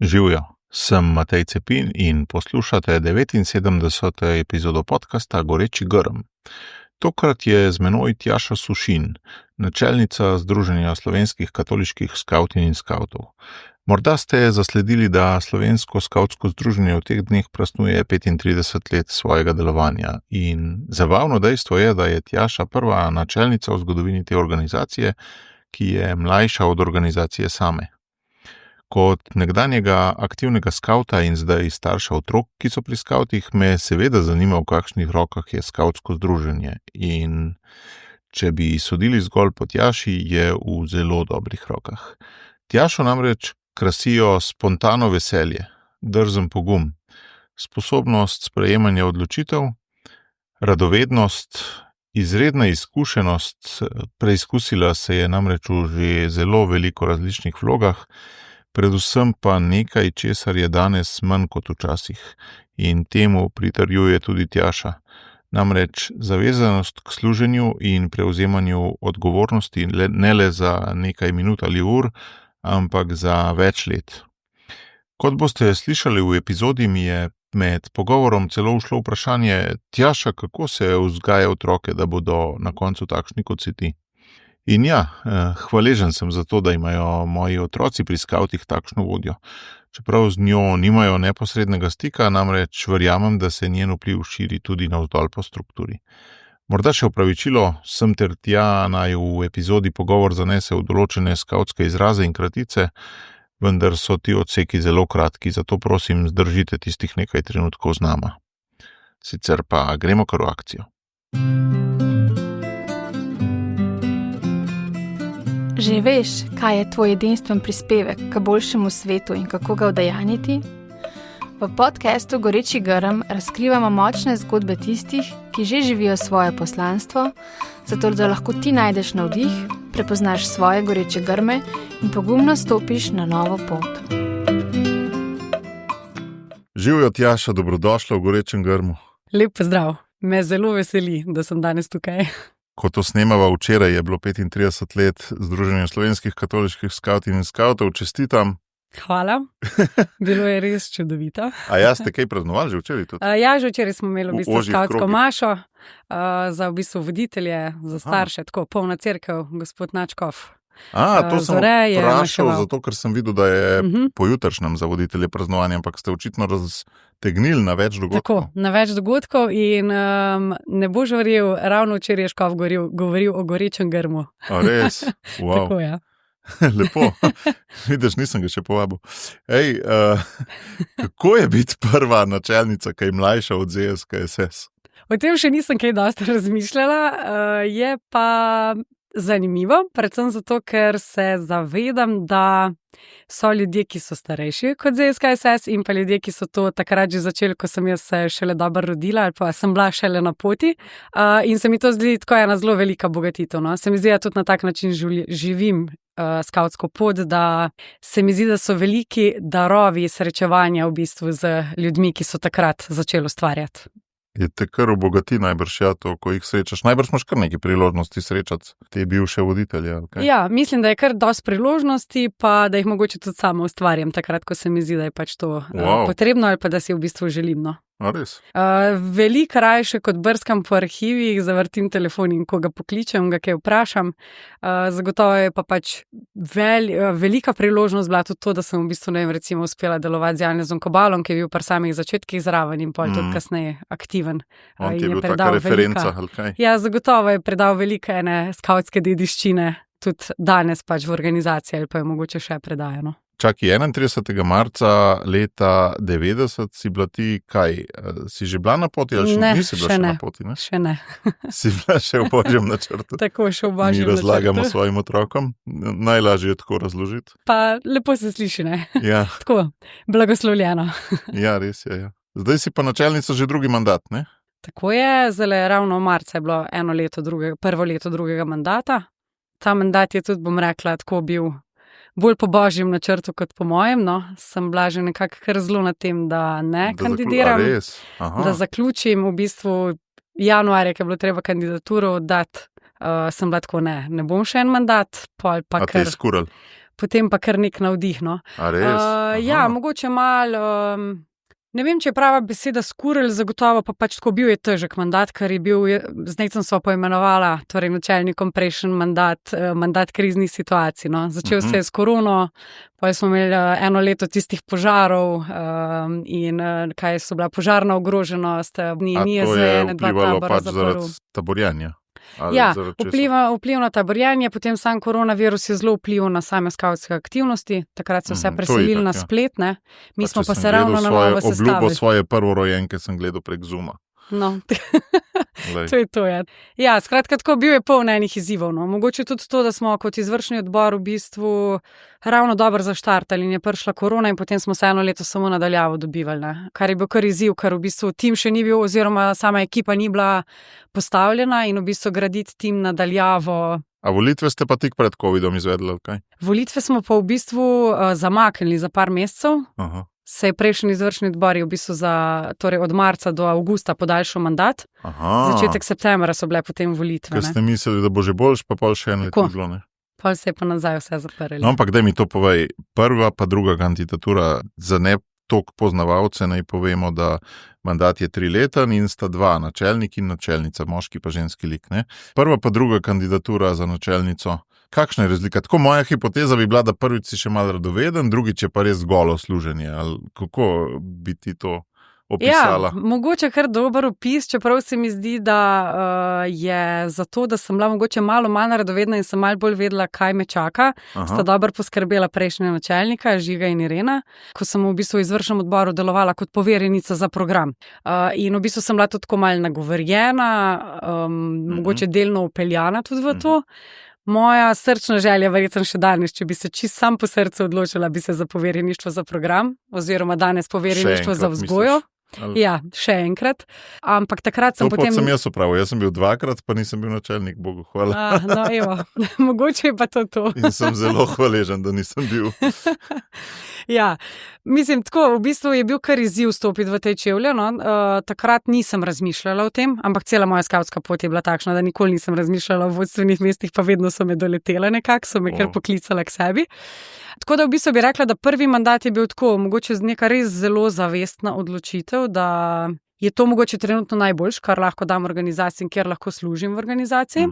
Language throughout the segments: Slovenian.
Živijo, sem Matej Cepin in poslušate 79. epizodo podcasta Goreči grm. Tokrat je z menoj Tjaša Sušin, načelnica Združenja slovenskih katoliških skavtin in skavtov. Morda ste zasledili, da Slovensko skavtsko združenje v teh dneh praznuje 35 let svojega delovanja in zabavno dejstvo je, da je Tjaša prva načelnica v zgodovini te organizacije, ki je mlajša od organizacije same. Kot nekdanjega aktivnega skavta in zdaj starša otrok, ki so pri skavtih, me seveda zanima, v kakšnih rokah je skavtsko združenje. In če bi sodili zgolj po Tjaši, je v zelo dobrih rokah. Tjašo namreč krasijo spontano veselje, drzen pogum, sposobnost sprejemanja odločitev, radovednost, izredna izkušenost, preizkusila se je namreč v že zelo veliko različnih vlogah, predvsem pa nekaj, česar je danes manj kot včasih, in temu pritrjuje tudi Tjaša. Namreč zavezanost k služenju in prevzemanju odgovornosti ne le za nekaj minut ali ur, ampak za več let. Kot boste slišali v epizodi, mi je med pogovorom celo ušlo vprašanje: Tjaša, kako se vzgaja otroke, da bodo na koncu takšni kot si ti? In ja, hvaležen sem za to, da imajo moji otroci pri skavtih takšno vodjo. Čeprav z njo nimajo neposrednega stika, namreč verjamem, da se njen vpliv širi tudi navzdol po strukturi. Morda še opravičilo, sem ter tja naj v epizodi pogovor zanese v določene skavtske izraze in kratice, vendar so ti odseki zelo kratki, zato prosim, zdržite tistih nekaj trenutkov z nama. Sicer pa gremo kar v akcijo. Že veš, kaj je tvoj edinstven prispevek k boljšemu svetu in kako ga udejanjiti? V podcastu Goreči grm razkrivamo močne zgodbe tistih, ki že živijo svoje poslanstvo, zato da lahko ti najdeš navdih, prepoznaš svoje goreče grme in pogumno stopiš na novo pot. Živijo, Tjaša, dobrodošla v Gorečem grmu. Lep pozdrav, me zelo veseli, da sem danes tukaj. Ko to snemava včeraj, je bilo 35 let Združenja slovenskih katoliških skavtin in skavtov. Čestitam. Hvala, bilo je res čudovito. A ja, ste kaj praznovali že včeraj tudi? Ja, že včeraj smo imeli v bistvu skavtsko mašo za v bistvu voditelje, za starše, tako polna cerkev, gospod Načkov. To sem vprašal, zato ker sem videl, da je pojutrišnjem za voditelje praznovanja, ampak ste očitno raztegnili na več dogodkov. Tako, na več dogodkov in ne boš verjel, ravno včeraj je Škof govoril o Gorečem grmu. A res? Wow. Tako, ja. Lepo, vidiš, nisem ga še povabil. Kako je biti prva načelnica, kaj je mlajša od ZSKSS? O tem še nisem kaj dosti razmišljala, je pa zanimivo, predvsem zato, ker se zavedam, da so ljudje, ki so starejši kot ZSKSS in pa ljudje, ki so to takrat že začeli, ko sem jaz se šele dobro rodila ali pa sem bila šele na poti. In se mi to zdi tako ena zelo velika bogatitev. No? Se mi zdi, da tudi na tak način živim skavtsko pot, da se mi zdi, da so veliki darovi srečevanja v bistvu z ljudmi, ki so takrat začeli ustvarjati. Je te kar obogati najbrž, ja, to, ko jih srečaš. Najbrž imaš kar nekaj priložnosti srečati te bivše voditelje. Okay? Ja, mislim, da je kar dosti priložnosti, pa da jih mogoče tudi sama ustvarjam takrat, ko se mi zdi, da je pač to potrebno ali pa da si v bistvu želim. No. A res? Veliko rajše kot brskam po arhivih, zavrtim telefon in ko ga pokličem, ga kaj vprašam. Zagotovo je pa pač velika priložnost bila tudi to, da sem v bistvu, recimo, uspela delovati z Janezom Kobalom, ki je bil pri samih začetkih zraven in pol tudi kasneje aktiven. On ti je bil taka referenca, ali kaj? Ja, zagotovo je predal veliko ene skavtske dediščine, tudi danes pač v organizaciji ali pa je mogoče še predajano. Čaki, 31. marca leta 90 si bila ti kaj? Si že bila na poti ali nisi bila še na poti? Ne? Še ne. Si bila še v Božjem načrtu? Tako, še v Božjem načrtu. Mi razlagamo svojim otrokom. Najlažje je tako razložiti. Pa lepo se sliši, ne? Ja. Tako, blagoslovljeno. Ja, res je, ja. Zdaj si pa načelnica že drugi mandat, ne? Tako je, zdaj ravno v marcu je bilo prvo leto drugega mandata. Ta mandat je tudi, bom rekla, tako bil bolj po Božjem načrtu kot po mojem, no. Sem bila že nekako kar zelo na tem, da ne kandidiram, da zaključim v bistvu januarja, ki je bilo treba kandidaturo oddati, sem bila tako, ne bom še en mandat, pol pa kar. A te izkurali? potem pa kar nek navdih. No. A res? Ja, mogoče malo. Ne vem, če je prava beseda skuril, zagotovo pa pač tako bil je težek mandat, ker je bil, zdaj sem se poimenovala, torej načelnikom prejšnji mandat kriznih situacij. No. Začel se je s korono, potem smo imeli 1 leto tistih požarov in kaj so bila požarna ogroženost, ni to za je ene, 2 vplivalo tabora pač zaprl. zaradi taborjenja? Ja, vpliv na taborjenje, potem sam koronavirus je zelo vplival na same skavtske aktivnosti, takrat so se preselili na splet, ne. Mi smo pa se ravno na novo sestavili. Obljubo svoje prvorojenke sem gledal prek Zooma. No, to je to, ja. Ja, skratka, tako bil je poln enih izzivov, no. Mogoče tudi to, da smo kot izvršni odbor v bistvu ravno dobro zaštartali in je prišla korona in potem smo se 1 leto samo nadaljavo dobivali, ne. Kar je bil kar izziv, ker v bistvu tim še ni bil oziroma sama ekipa ni bila postavljena in v bistvu graditi tim nadaljavo. A volitve ste pa tik pred covidom izvedli, kaj? Volitve smo pa v bistvu zamaknili za par mesecev. Aha. Se je prejšnji izvršni odbor v bistvu torej od marca do avgusta podaljšal mandat. Začetek septembra so bile potem volitve. Ker ste mislili, da bo že boljš, pa pol še 1 leto bilo, ne? Pol se je pa nazaj vse zaprli. No, ampak daj mi to povej, prva pa druga kandidatura, za ne toliko poznavalce naj povemo, da mandat je 3-leten in sta 2, načelnik in načelnica, moški pa ženski lik, ne? Prva pa druga kandidatura za načelnico. Kakšna je razlika? Tako moja hipoteza bi bila, da prvič si še malo radoveden, drugič je pa res golo služenje. Ali kako bi ti to opisala? Ja, mogoče kar dober opis, čeprav se mi zdi, da je zato, da sem bila mogoče malo manj radovedna in sem malo bolj vedela, kaj me čaka. Sta dobro poskrbela prejšnja načelnika, Žiga in Irena, ko sem v bistvu v izvršnem odboru delovala kot poverjenica za program. In v bistvu sem bila tudi tako malo nagovorjena, mogoče delno upeljana tudi v to. Moja srčna želja, verjetno še danes, če bi se čisto sam po srcu odločila, bi se za poverjeništvo za program, oziroma danes poverjeništvo za vzgojo. Ali... Ja, še enkrat. Ampak takrat sem potem... To sem jaz opravil, jaz sem bil 2-krat, pa nisem bil načelnik, Bogu hvala. No, evo, mogoče je pa to. In sem zelo hvaležen, da nisem bil. Ja, mislim, tako, v bistvu je bil kar izziv stopiti v te čevlje, no. Takrat nisem razmišljala o tem, ampak cela moja skavtska pot je bila takšna, da nikoli nisem razmišljala o vodstvenih mestih, pa vedno so me doletele nekako, so me kar poklicala k sebi. Tako da v bistvu bi rekla, da prvi mandat je bil tako, mogoče neka res zelo zavestna odločitev, da je to mogoče trenutno najboljš, kar lahko dam organizaciji in kjer lahko služim v organizaciji.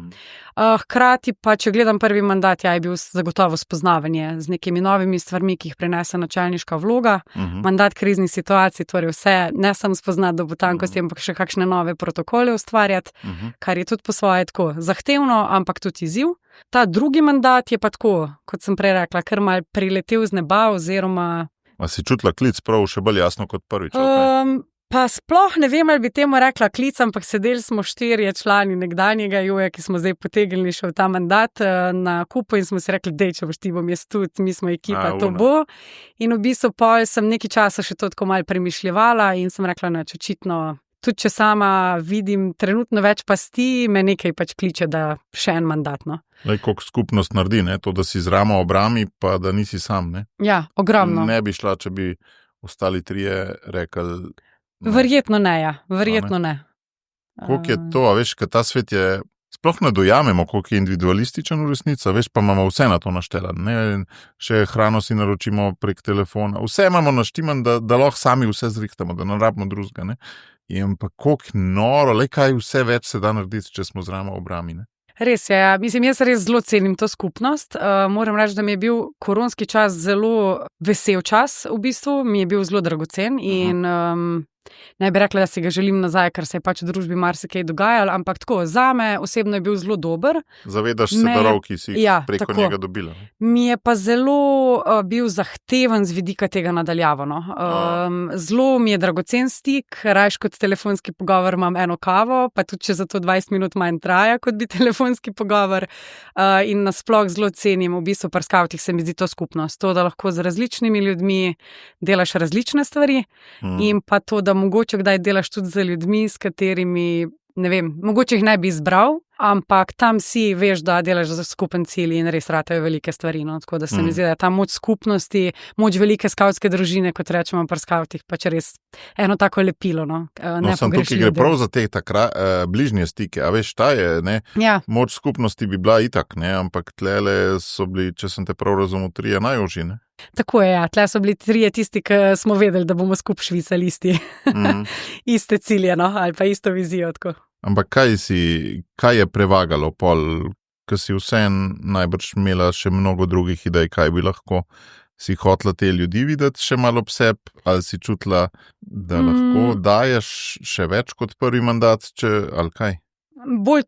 Hkrati pa, če gledam prvi mandat, je bil zagotovo spoznavanje z nekimi novimi stvarmi, ki jih prinese načelniška vloga, mandat kriznih situacij, torej vse, ne samo spoznati do botankosti, ampak še kakšne nove protokole ustvarjati, kar je tudi po svoje tako zahtevno, ampak tudi izziv. Ta drugi mandat je pa tako, kot sem prej rekla, kar mal priletel z neba oziroma... A si čutila klic prav še bolj jasno kot prvič? Pa sploh ne vem, ali bi temu rekla klic, ampak sedeli smo 4 člani nekdanjega Joja, ki smo zdaj potegnili še v ta mandat na kupu in smo si rekli, dej, če boš ti, bom jaz tudi, mi smo ekipa, to bo. In v bistvu pol sem nekaj časa še to tako malo premišljevala in sem rekla, neč očitno, tudi če sama vidim trenutno več pasti, me nekaj pač kliče, da še en mandat, no. Lej, koliko skupnost naredi, ne? To, da si z ramo obrami, pa da nisi sam, ne? Ja, ogromno. Ne bi šla, če bi ostali 3 rekli... Verjetno ne, ja. Verjetno ne. Koliko je to, a veš, ker ta svet je, sploh ne dojamemo, koliko je individualističen v resnici, veš, pa imamo vse na to naštelan, ne, še hrano si naročimo prek telefona, vse imamo naštiman, da lahko sami vse zrihtamo, da ne rabimo drugega, ne. In pa koliko noro, le kaj vse več se da narediti, če smo z ramo obrami, ne. Res je, ja. Mislim, jaz res zelo cenim to skupnost. Moram reči, da mi je bil koronski čas zelo vesel čas, v bistvu, mi je bil zelo dragocen in ne bi rekla, da si ga želim nazaj, ker se je pač v družbi marsikaj dogajalo, ampak tako, zame osebno je bil zelo dober. Zavedaš se darov, ki si preko njega dobila. Mi je pa zelo bil zahteven z vidika tega nadaljavo, no. Zelo mi je dragocen stik, rajš kot telefonski pogovor imam eno kavo, pa tudi če za to 20 minut manj traja, kot bi telefonski pogovor. In nasploh zelo cenim, v bistvu pri skavtih se mi zdi to skupnost, to, da lahko z različnimi ljudmi delaš različne stvari in pa to, da mogoče kdaj delaš tudi z ljudmi, s katerimi, ne vem, mogoče jih ne bi izbral, ampak tam si veš, da delaš za skupen cilj in res ratajo velike stvari. No? Tako da se mi zdi, da ta moč skupnosti, moč velike skavtske družine, kot rečemo pri skavtih, pač res eno tako lepilo. No? Sem tukaj gre prav za te bližnje stike, a veš, ta je, ne? Ja. Moč skupnosti bi bila itak, ne? Ampak tlele so bili, če sem te prav razumel, 3 najožji, ne? Tako je, ja. Tle so bili 3 tisti, ki smo vedeli, da bomo skupaj švicali iste cilje, no? Ali pa isto vizijo. Tako. Ampak kaj je prevagalo pol, ko si vseeno najbrž imela še mnogo drugih idej, kaj bi lahko si hotela te ljudi videti še malo ob sebi, ali si čutila, da lahko daješ še več kot prvi mandat, ali kaj? Bolj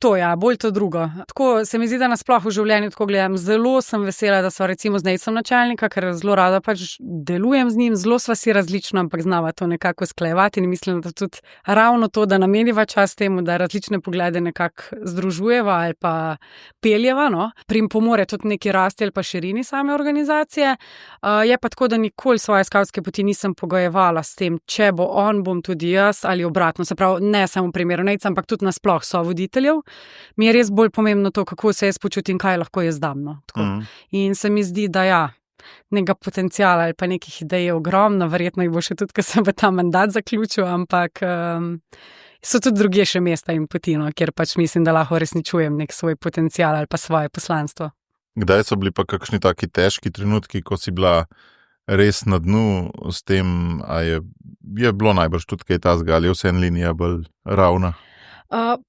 to drugo. Tako se mi zdi, da nasploh v življenju tako gledam. Zelo sem vesela, da sva recimo z Nejcem načelnika, ker zelo rada pač delujem z njim, zelo sva si različna, ampak znava to nekako sklejevati in mislim, da tudi ravno to, da nameniva čas temu, da različne poglede nekako združujeva ali pa peljeva, no, pripomore tudi neki rasti ali pa širini same organizacije. Je pa tako, da nikoli svoje skavtske poti nisem pogojevala s tem, če bo on, bom tudi jaz ali obratno. Se pravi, ne samo v primeru Nejca, ampak tudi nasploh voditeljev. Mi je res bolj pomembno to, kako se jaz počutim, kaj lahko jaz dam. No? In se mi zdi, da nekega potencijala ali pa nekih idej je ogromno, verjetno jih bo še tudi, ko se bo ta mandat zaključil, ampak so tudi drugje še mesta in poti, no, kjer pač mislim, da lahko resničujem nek svoj potencijal ali pa svoje poslanstvo. Kdaj so bili pa kakšni taki težki trenutki, ko si bila res na dnu s tem, a je bilo najbrž tudi kaj tazga, ali je vse linija bolj ravna?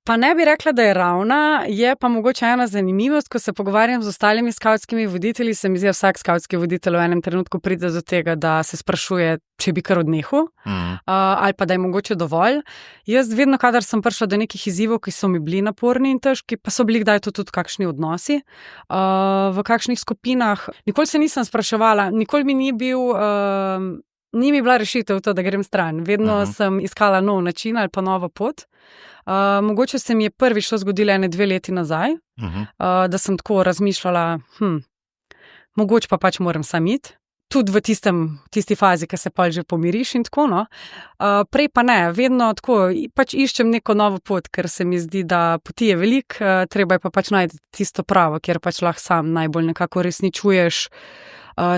Pa ne bi rekla, da je ravna, je pa mogoče ena zanimivost, ko se pogovarjam z ostalimi skavtskimi voditelji, se mi zdi, vsak skavtski voditelj v enem trenutku pride do tega, da se sprašuje, če bi kar odnehal, ali pa da je mogoče dovolj. Jaz vedno, kadar sem prišla do nekih izzivov, ki so mi bili naporni in težki, pa so bili kdaj to tudi kakšni odnosi, v kakšnih skupinah. Nikoli se nisem spraševala, nikoli mi ni mi bila rešitev to, da grem stran. Vedno sem iskala nov način ali pa novo pot. Mogoče se mi je prvič to zgodilo 1-2 leti nazaj, da sem tako razmišljala, mogoče pa pač moram sam iti. Tudi v tisti fazi, ki se pa že pomiriš in tako, no. Prej pa ne, vedno tako, pač iščem neko novo pot, ker se mi zdi, da poti je veliko, treba je pa pač najti tisto pravo, kjer pač lahko sam najbolj nekako resničuješ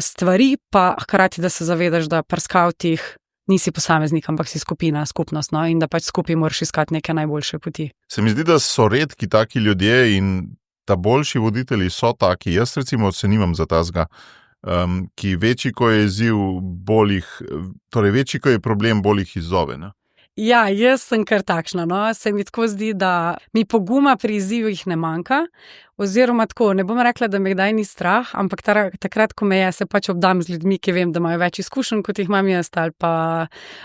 stvari, pa hkrati, da se zavedaš, da pri skavtih nisi posameznik, ampak si skupina, skupnost, no, in da pač skupaj moraš iskati neke najboljše poti. Se mi zdi, da so redki taki ljudje in ta boljši voditelji so taki. Jaz recimo se nimam za tazga, ki večji, ko je izziv, večji, ko je problem, bolj jih izzove, ne? Ja, jaz sem kar takšna, no, se mi tako zdi, da mi poguma pri izzivih ne manjka, oziroma tako, ne bom rekla, da me kdaj ni strah, ampak takrat, ko me je, se pač obdam z ljudmi, ki vem, da imajo več izkušenj, kot jih imam jaz, ali pa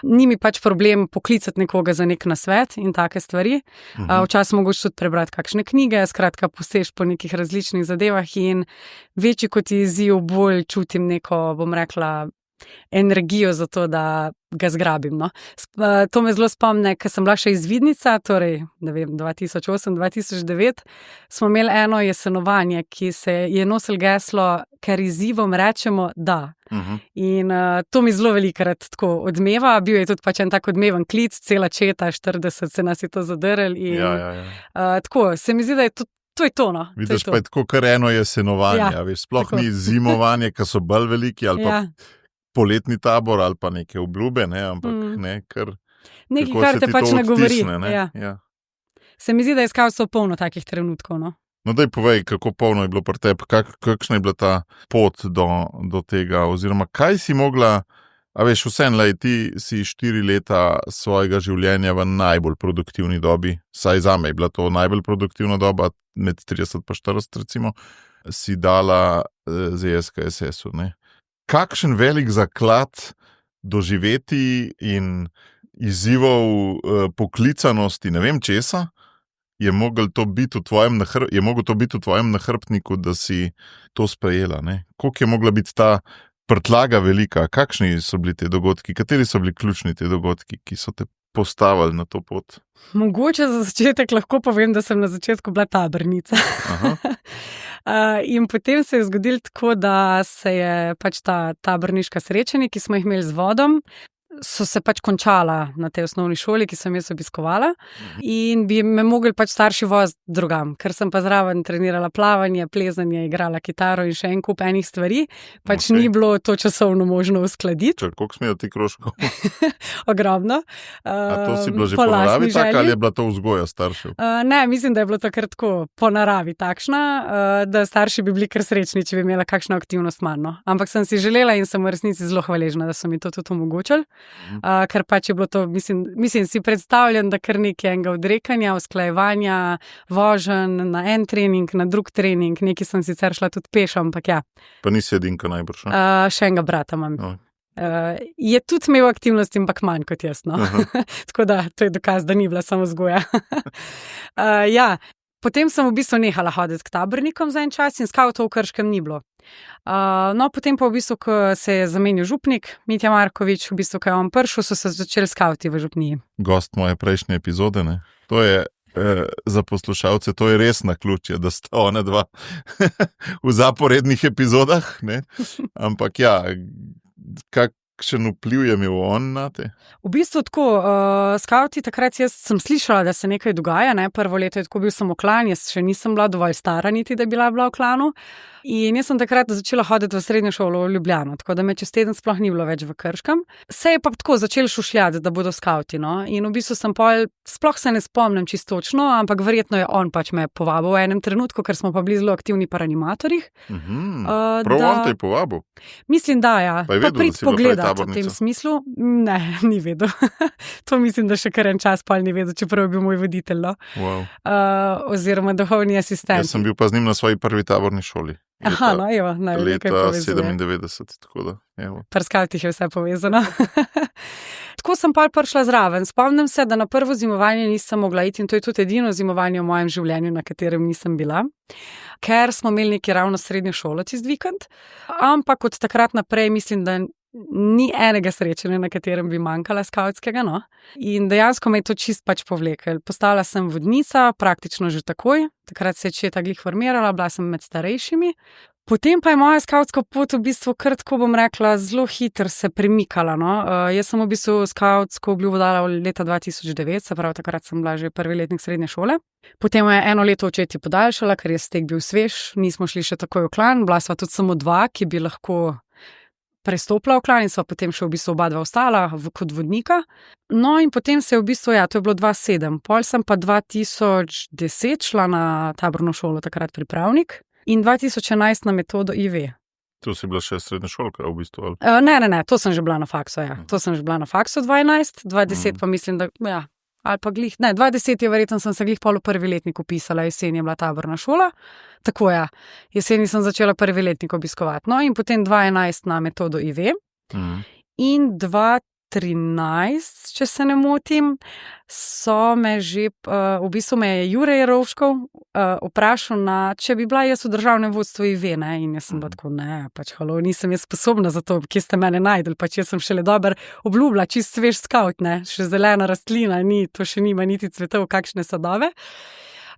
ni mi pač problem poklicati nekoga za nek nasvet in take stvari. Včasih mogoče tudi prebrati kakšne knjige, skratka poseš po nekih različnih zadevah in večji kot izziv, bolj čutim neko, bom rekla, energijo za to, da ga zgrabim. No. To me zelo spomne, ker sem bila še izvidnica, torej 2008-2009, smo imeli eno jesenovanje, ki se je nosil geslo, ker izzivom rečemo da. In to mi zelo velikokrat tako odmeva, bil je tudi pač en tak odmeven klic, cela četa, 40 se nas je to zadrl in tako, se mi zdi, da je to je to, no. Vidiš, pa je tako kar eno jesenovanje, veš, sploh tako. Ni zimovanje, ki so bolj veliki ali pa poletni tabor ali pa neke obljube, ne, ampak ne, kar nekaj, kar te pač ne govori. Se mi zdi, da je skavtstvo polno takih trenutkov, no. No, daj povej, kako polno je bilo pri tebi, kakšna je bila ta pot do tega, oziroma kaj si mogla, a veš, vseeno, ti si 4 leta svojega življenja v najbolj produktivni dobi, saj zame je bila to najbolj produktivna doba, med 30 pa 40 recimo, si dala ZSKSS-u, ne. Kakšen velik zaklad doživeti in izzivov poklicanosti, ne vem česa, je moglo to biti v tvojem nahrbtniku, da si to sprejela, ne? Koliko je mogla biti ta prtljaga velika? Kakšni so bili te dogodki? Kateri so bili ključni te dogodki, ki so te postavili na to pot? Mogoče za začetek lahko povem, da sem na začetku bila tabornica. In potem se je zgodilo tako, da se je pač ta taborniška srečanja, ki smo jih imeli z vodom, so se pač končala na tej osnovni šoli, ki sem jaz obiskovala in bi me mogli pač starši voziti drugam, ker sem pa zraven trenirala plavanje, plezanje, igrala kitaro in še en kup enih stvari, pač ni bilo to časovno možno uskladiti. Koliko smejo ti krožkov? Ogromno. A to si bila že po naravi taka ali je bila to vzgoja staršev? Ne, mislim, da je bilo takrat tako po naravi takšna, da starši bi bili kar srečni, če bi imela kakšno aktivnost manj. Ampak sem si želela in sem v resnici zelo hvaležna, da so mi to tudi omogočili. Ker pač je bilo to, mislim si predstavljam, da kar nekaj enega odrekanja, usklajevanja, voženj na en trening, na drug trening, nekaj sem sicer šla tudi peš, ampak ja. Pa nisi edinka najbrž, ne? Še enega brata imam. Je tudi imel aktivnosti, ampak manj kot jaz, no. Tako da, to je dokaz, da ni bila samo vzgoja. Ja, potem sem v bistvu nehala hoditi k tabornikom za en čas in skavtov v Krškem ni bilo. No, potem pa v bistvu, ko se je zamenil župnik, Mitja Markovič, v bistvu, ko je on prišel, so se začeli skavti v župniji. Gost moje prejšnje epizode, ne? To je za poslušalce, to je res naključje, da sta ona dva v zaporednih epizodah, ne? Ampak ja, kakšen vpliv je imel on na te? V bistvu tako, skavti takrat jaz sem slišala, da se nekaj dogaja, ne? Prvo leto je tako bil samo klan, jaz še nisem bila dovolj stara niti, da bi bila v klanu. In jaz sem takrat začela hoditi v srednjo šolo v Ljubljano, tako da me čez teden sploh ni bilo več v Krškem. Se je pa tako začel šušljati, da bodo skavti, no. In v bistvu sem sploh se ne spomnim čisto točno, ampak verjetno je on pač me povabil v enem trenutku, ker smo pa bili zelo aktivni pri animatorjih. Prav on te je povabil? Mislim, da ja. Pa je vedel, da si bila pogledati v tem smislu. Ne, ni vedel. To mislim, da še kar en čas pol ni vedel, čeprav je bil moj voditelj, no. Wow. Oziroma duhovni asistent. Jaz sem bil pa z njim na svoji prvi taborni šoli. Aha, no, evo, leta 97, tako da, evo. Pri skavtih je vse povezano. Tako sem pa prišla zraven. Spomnim se, da na prvo zimovanje nisem mogla iti in to je tudi edino zimovanje v mojem življenju, na katerem nisem bila, ker smo imeli neki ravno srednjo šolo tisti vikend, ampak od takrat naprej mislim, da ni enega srečanja, na katerem bi manjkala skavtskega, no. In dejansko me je to čist pač povlekel. Postala sem vodnica, praktično že takoj. Takrat se je četa glih formirala, bila sem med starejšimi. Potem pa je moja skavtska pot v bistvu kar tako, bom rekla, zelo hitro se premikala, no. Jaz sem v bistvu skavtsko obljubo dala leta 2009, se pravi, takrat sem bila že prvi letnik srednje šole. Potem je eno leto očetje podaljšala, ker je stek bil svež, nismo šli še takoj v klan, bila sva tudi samo dva, ki bi lahko prestopila v klan in sva potem še v bistvu oba dva ostala kot vodnika. No in potem se je v bistvu, ja, to je bilo 2007, pol sem pa 2010 šla na taborno šolo, takrat pripravnik, in 2011 na metodo IV. To si bila še srednješolka v bistvu? Ne, to sem že bila na faksu, ja. To sem že bila na faksu 2011, 2010 pa mislim, da, ja, ali pa glih, ne, 2010 je verjetno sem se glih pol v prvi letnik upisala, jesen je bila taborna šola, tako ja, jeseni sem začela prvi letnik obiskovati, no in potem 2011 na metodo IV in 2013, če se ne motim, so me že, v bistvu me je Jure Jerovškov vprašal, če bi bila jaz v državnem vodstvu IV, ne, in jaz sem bila tako, ne, pač halo, nisem jaz sposobna za to, kje ste mene najdeli, pač jaz sem šele dober obljubila, čist svež skavt, ne, še zelena rastlina, to še nima niti cvetov, kakšne sadove.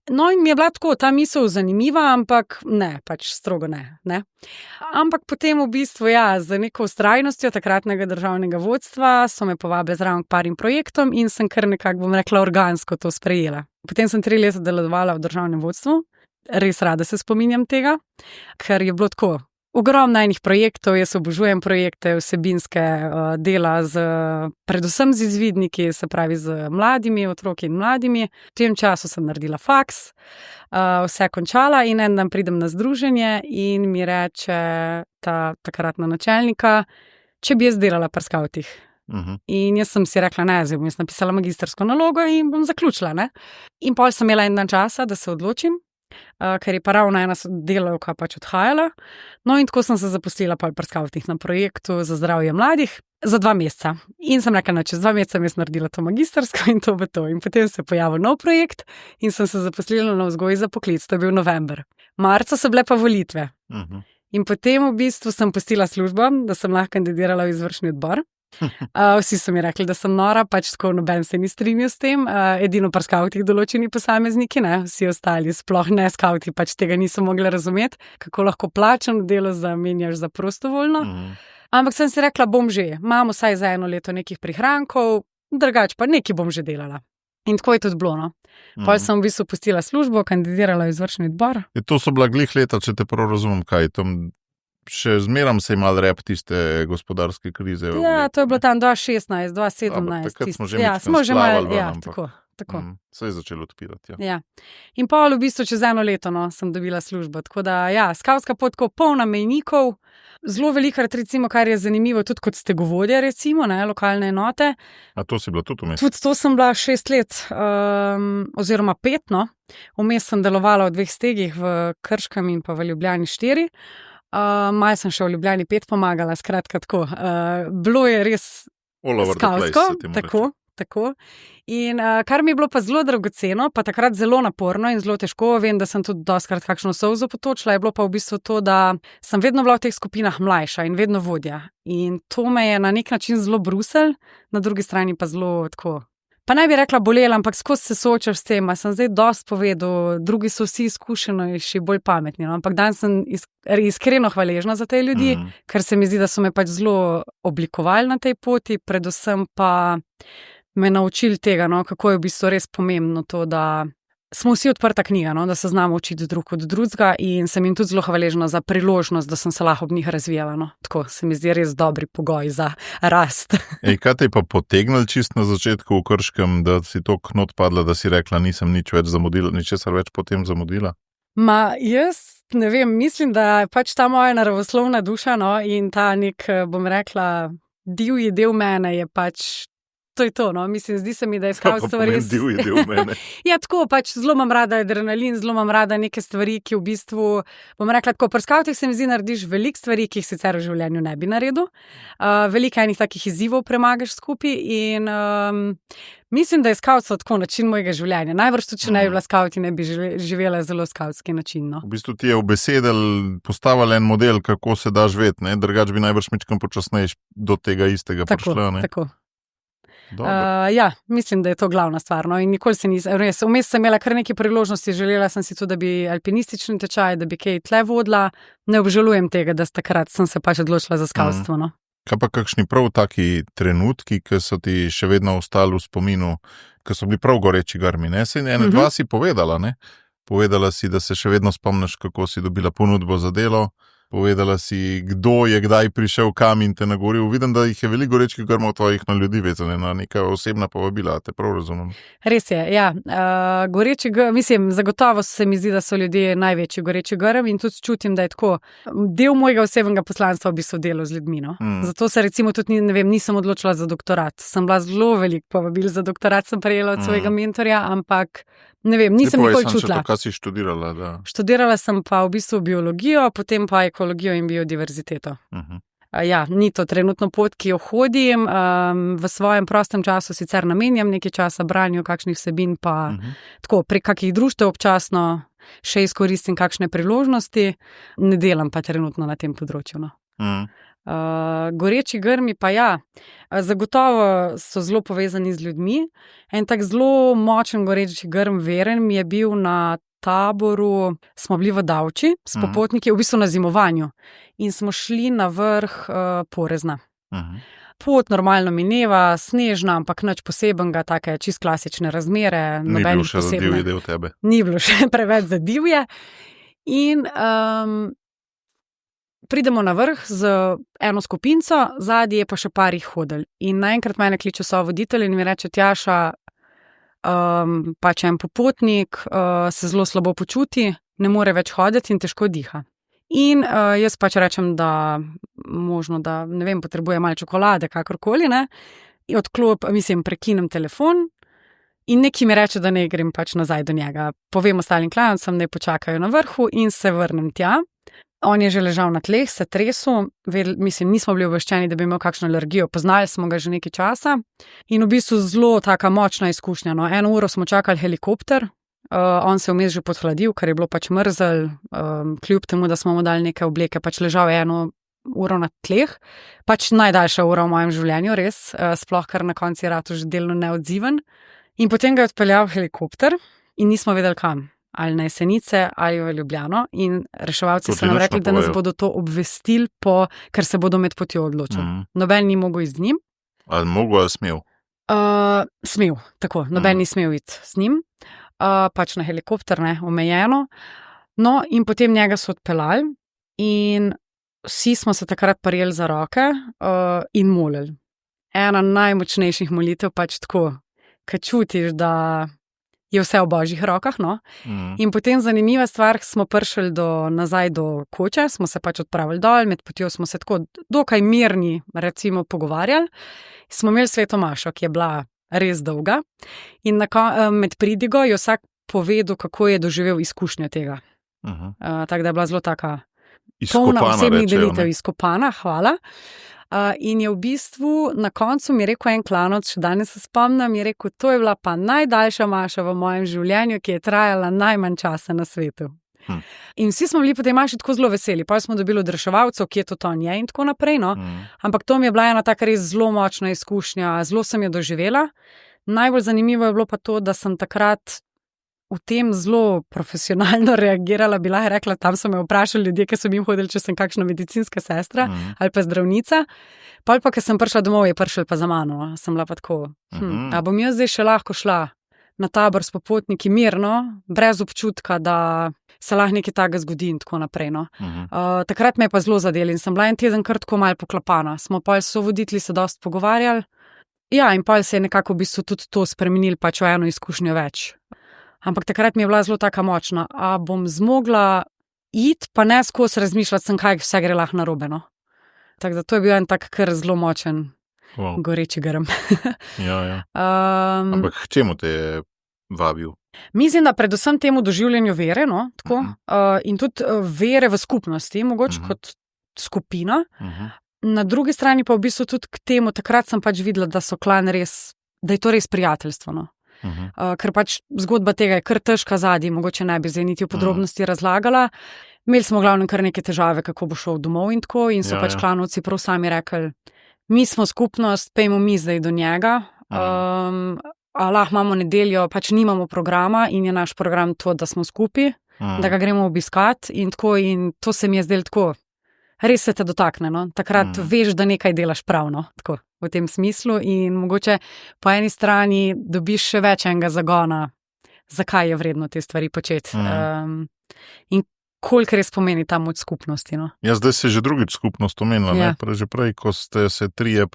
No in mi je bila tako, ta misel zanimiva, ampak ne, pač strogo ne. Ampak potem v bistvu, ja, z neko vztrajnostjo takratnega državnega vodstva so me povabili zraven k parim projektom in sem kar nekako, bom rekla, organsko to sprejela. Potem sem 3 leta delovala v državnem vodstvu, res rada se spominjam tega, ker je bilo tako ogromno enih projektov, jaz obožujem projekte, vsebinske dela predvsem z izvidniki, se pravi z mladimi, otroki in mladimi. V tem času sem naredila faks, vse končala in en dan pridem na združenje in mi reče takratna načelnika, če bi jaz delala pri skavtih. In jaz sem si rekla, ne, zdaj bom jaz napisala magistrsko nalogo in bom zaključila, ne. In pol sem imela en dan časa, da se odločim, ker je pa ravno ena delavka pač odhajala. No in tako sem se zaposlila pa pri skavtih na projektu za zdravje mladih za 2 meseca. In sem rekla, čez 2 meseca sem jaz naredila to magistrsko in to bo to. In potem se je pojavil nov projekt in sem se zaposlila na vzgoji za poklic, to je bil november. Marca so bile pa volitve. In potem v bistvu sem pustila službo, da sem lahko kandidirala v izvršni odbor. Vsi so mi rekli, da sem nora, pač tako noben se ni strinjal s tem, edino pri skavtih določeni posamezniki, ne, vsi ostali, sploh ne skavti, pač tega niso mogli razumeti, kako lahko plačano delo zamenjaš za prostovoljno. Ampak sem si rekla, bom že, imam vsaj za 1 leto nekih prihrankov, drugače pa nekaj bom že delala. In tako je tudi bilo, no. Pol sem v bistvu pustila službo, kandidirala v izvršni odbor. To so bila glih leta, če te prav razumem, kaj tam še zmeram se je mal rep tiste gospodarske krize. Ja, to je bilo tam 2016, 2017. Takrat smo že smo že malo, splavali, ja, ampak tako. Se je začelo odpirati, ja. Ja. In pol v bistvu čez 1 leto, no, sem dobila službo. Tako da, ja, skavtska pot tako polna mejnikov, zelo velikrat, recimo, kar je zanimivo, tudi kot stegovodja, recimo, ne, lokalne enote. A to si bila tudi vmes? Tudi to sem bila 6 let, oziroma 5, no. Vmes sem delovala v 2 stegih, v Krškem in pa v Ljubljani 4. Malo sem še v Ljubljani 5 pomagala, skratka tako. Bilo je res skavtsko, tako. In kar mi je bilo pa zelo dragoceno, pa takrat zelo naporno in zelo težko, vem, da sem tudi dostikrat kakšno solzo potočila, je bilo pa v bistvu to, da sem vedno bila v teh skupinah mlajša in vedno vodja. In to me je na nek način zelo brusel, na drugi strani pa zelo tako. Pa naj bi rekla bolela, ampak skozi se soočaš s tem, sem zdaj dosti povedal, drugi so vsi izkušenejši, bolj pametni, no? Ampak danes sem iskreno hvaležna za te ljudi, ker se mi zdi, da so me pač zelo oblikovali na tej poti, predvsem pa me naučili tega, no, kako je v bistvu res pomembno to, da smo vsi odprta knjiga, no, da se znamo učiti drug od drugega in sem jim tudi zelo hvaležna za priložnost, da sem se lahko ob njih razvijala. No. Tako se mi zdi res dobri pogoj za rast. Kaj te je pa potegnil čist na začetku v Krškem, da si to knot padla, da si rekla, nisem nič več zamudila, ničesar več potem zamudila? Jaz ne vem, mislim, da je pač ta moja naravoslovna duša, no, in ta nek, bom rekla, divji del mene je pač. To je to, no, mislim, zdi se mi, da je skavtstvo res. Divji del mene. Ja, tako, pač zelo imam rada adrenalin, zelo imam rada neke stvari, ki v bistvu, bom rekla, tako, pri skavtih se mi zdi, narediš veliko stvari, ki jih sicer v življenju ne bi naredil. Veliko enih takih izzivov premagaš skupaj in mislim, da je skavtstvo tako način mojega življenja. Najbrž tudi, če ne bi bila skavt in ne bi živela zelo skavtski način, no. V bistvu ti je v besedel postavila en model, kako se da živeti, ne? Drugač bi najbrž mičkam počasneje do tega istega prišla, ne? Tako. Ja, mislim, da je to glavna stvar. No? In nikoli se nisem, res, vmes sem imela kar nekaj priložnosti, želela sem si tudi, da bi alpinistični tečaj, da bi kaj tle vodila. Ne obžalujem tega, da takrat sem se pač odločila za skavtstvo. No? Kaj pa kakšni prav taki trenutki, ki so ti še vedno ostali v spominu, ki so bili prav goreči grmi, ne? Se dva si povedala, ne? Povedala si, da se še vedno spomniš, kako si dobila ponudbo za delo. Povedala si, kdo je kdaj prišel kam in te nagoril. Vidim, da jih je veliko gorečkih grmov tvojih na ljudi vezane, na neka osebna povabila, te prav razumem. Res je, ja. Goreči grm, mislim, zagotovo se mi zdi, da so ljudje največji goreči grm in tudi čutim, da je tako del mojega osebnega poslanstva v bistvu delo z ljudmi. No? Zato se recimo tudi, ne vem, nisem odločila za doktorat. Sem bila zelo veliko povabil za doktorat, sem prejela od svojega mentorja, ampak ne vem, nisem nikoli čutila. Kaj si študirala? Da. Študirala sem pa v bistvu biologijo, potem pa ekologijo in biodiverziteto. Ja, ni to trenutno pot, ki jo hodim. V svojem prostem času sicer namenjam nekaj časa branju kakšnih vsebin, pa tako prek kakih društev občasno še izkoristim kakšne priložnosti. Ne delam pa trenutno na tem področju. No. Goreči grmi pa ja, zagotovo so zelo povezani z ljudmi. En tak zelo močen goreči grm veren mi je bil na taboru, smo bili v Davči s popotniki, v bistvu na zimovanju in smo šli na vrh Porezna. Pot normalno mineva, snežna, ampak nič posebenega, take čist klasične razmere. Ni bilo še za divje del tebe. Ni bilo še preveč za divje. In pridemo na vrh z eno skupinco, zadnji je pa še par jih hodil. In naenkrat mene kliče sovoditelj in mi reče, Tjaša, pač en popotnik se zelo slabo počuti, ne more več hoditi in težko diha. In jaz pač rečem, da možno, da ne vem, potrebuje malo čokolade, kakorkoli, ne. Prekinem telefon in neki mi reče, da ne grem pač nazaj do njega. Povem ostalim klajancem, da počakajo na vrhu in se vrnem tja. On je že ležal na tleh, se tresel, nismo bili obveščeni, da bi imel kakšno alergijo, poznali smo ga že nekaj časa in v bistvu zelo taka močna izkušnja. No. 1 uro smo čakali helikopter, on se je vmes že podhladil, ker je bilo pač mrzel, kljub temu, da smo mu dali neke obleke, pač ležal 1 uro na tleh, pač najdaljša ura v mojem življenju, res, sploh kar na koncu je ratu že delno neodziven. In potem ga je odpeljal helikopter in nismo vedeli kam. ali na Jesenice ali v Ljubljano in reševalci To so ti nam nič rekli, ne da nas povejo. bodo to obvestili, ker se bodo med potjo odločili. Noben ni mogel iti z njim. Ali mogo ali smel? Smel, tako, noben ni smel iti z njim, pač na helikopter, ne, omejeno. No, in potem njega so odpeljali in vsi smo se takrat prijeli za roke in molili. Ena najmočnejših molitev, pač tako, kad čutiš, da je vse v božjih rokah. No? In potem zanimiva stvar, smo prišli nazaj do koče, smo se pač odpravili dol, med potjo smo se tako dokaj mirni, recimo, pogovarjali. Smo imeli sveto mašo, ki je bila res dolga in med pridigo je vsak povedal, kako je doživel izkušnjo tega. Tako da je bila zelo taka polna osebnih delitev, izkopana, hvala. In je v bistvu na koncu mi rekel en klanovec, še danes se spomnim, je rekel, to je bila pa najdaljša maša v mojem življenju, ki je trajala najmanj časa na svetu. In vsi smo bili po tej maši tako zelo veseli, pa smo dobili od reševalcev, ki je to on je in tako naprej, no. Ampak to mi je bila ena taka res zelo močna izkušnja, zelo sem jo doživela. Najbolj zanimivo je bilo pa to, da sem takrat v tem zelo profesionalno reagirala, bila je rekla, tam so me vprašali ljudje, ki so jim hodili, če sem kakšna medicinska sestra ali pa zdravnica. Pol pa, ko sem prišla domov, je prišel pa za mano. Sem bila pa tako, a bom jaz zdaj še lahko šla na tabor s popotniki mirno, brez občutka, da se lahko nekaj takega zgodi in tako naprej. No. Takrat me je pa zelo zadeli in sem bila en teden kar tako malo poklapana. Smo pa sovoditelji se dosti pogovarjali. Ja, in pa se je nekako v bistvu tudi to spremenilo, pač v eno izkušnjo več. Ampak takrat mi je bila zelo taka močna. A bom zmogla iti, pa ne skozi razmišljati, kaj vse gre lahko narobe. No. Tako da to je bil en tak kar zelo močen goreči grm. Ja. Ampak k čemu te je vabil? Mislim, da predvsem temu doživljanju vere, no, tako, in tudi vere v skupnosti, mogoče kot skupina. Na drugi strani pa v bistvu tudi k temu, takrat sem pač videla, da so klan res, da je to res prijateljstvo. No. Ker pač zgodba tega je kar težka zadnji, mogoče ne bi zdaj niti v podrobnosti razlagala. Imeli smo glavno kar neke težave, kako bo šel domov in tako, in so pač klanovci prav sami rekli, mi smo skupnost, pejmo mi zdaj do njega, lahko imamo nedeljo, pač nimamo programa in je naš program to, da smo skupaj, da ga gremo obiskat in tako, in to se mi je zdelo tako, res se te dotakne, no? Takrat veš, da nekaj delaš pravno, tako. V tem smislu in mogoče po eni strani dobiš še več enega zagona, zakaj je vredno te stvari početi. In koliko res pomeni ta moč skupnosti. No? Ja, zdaj se je že drugič skupnost omenila, že prej, ko ste se 4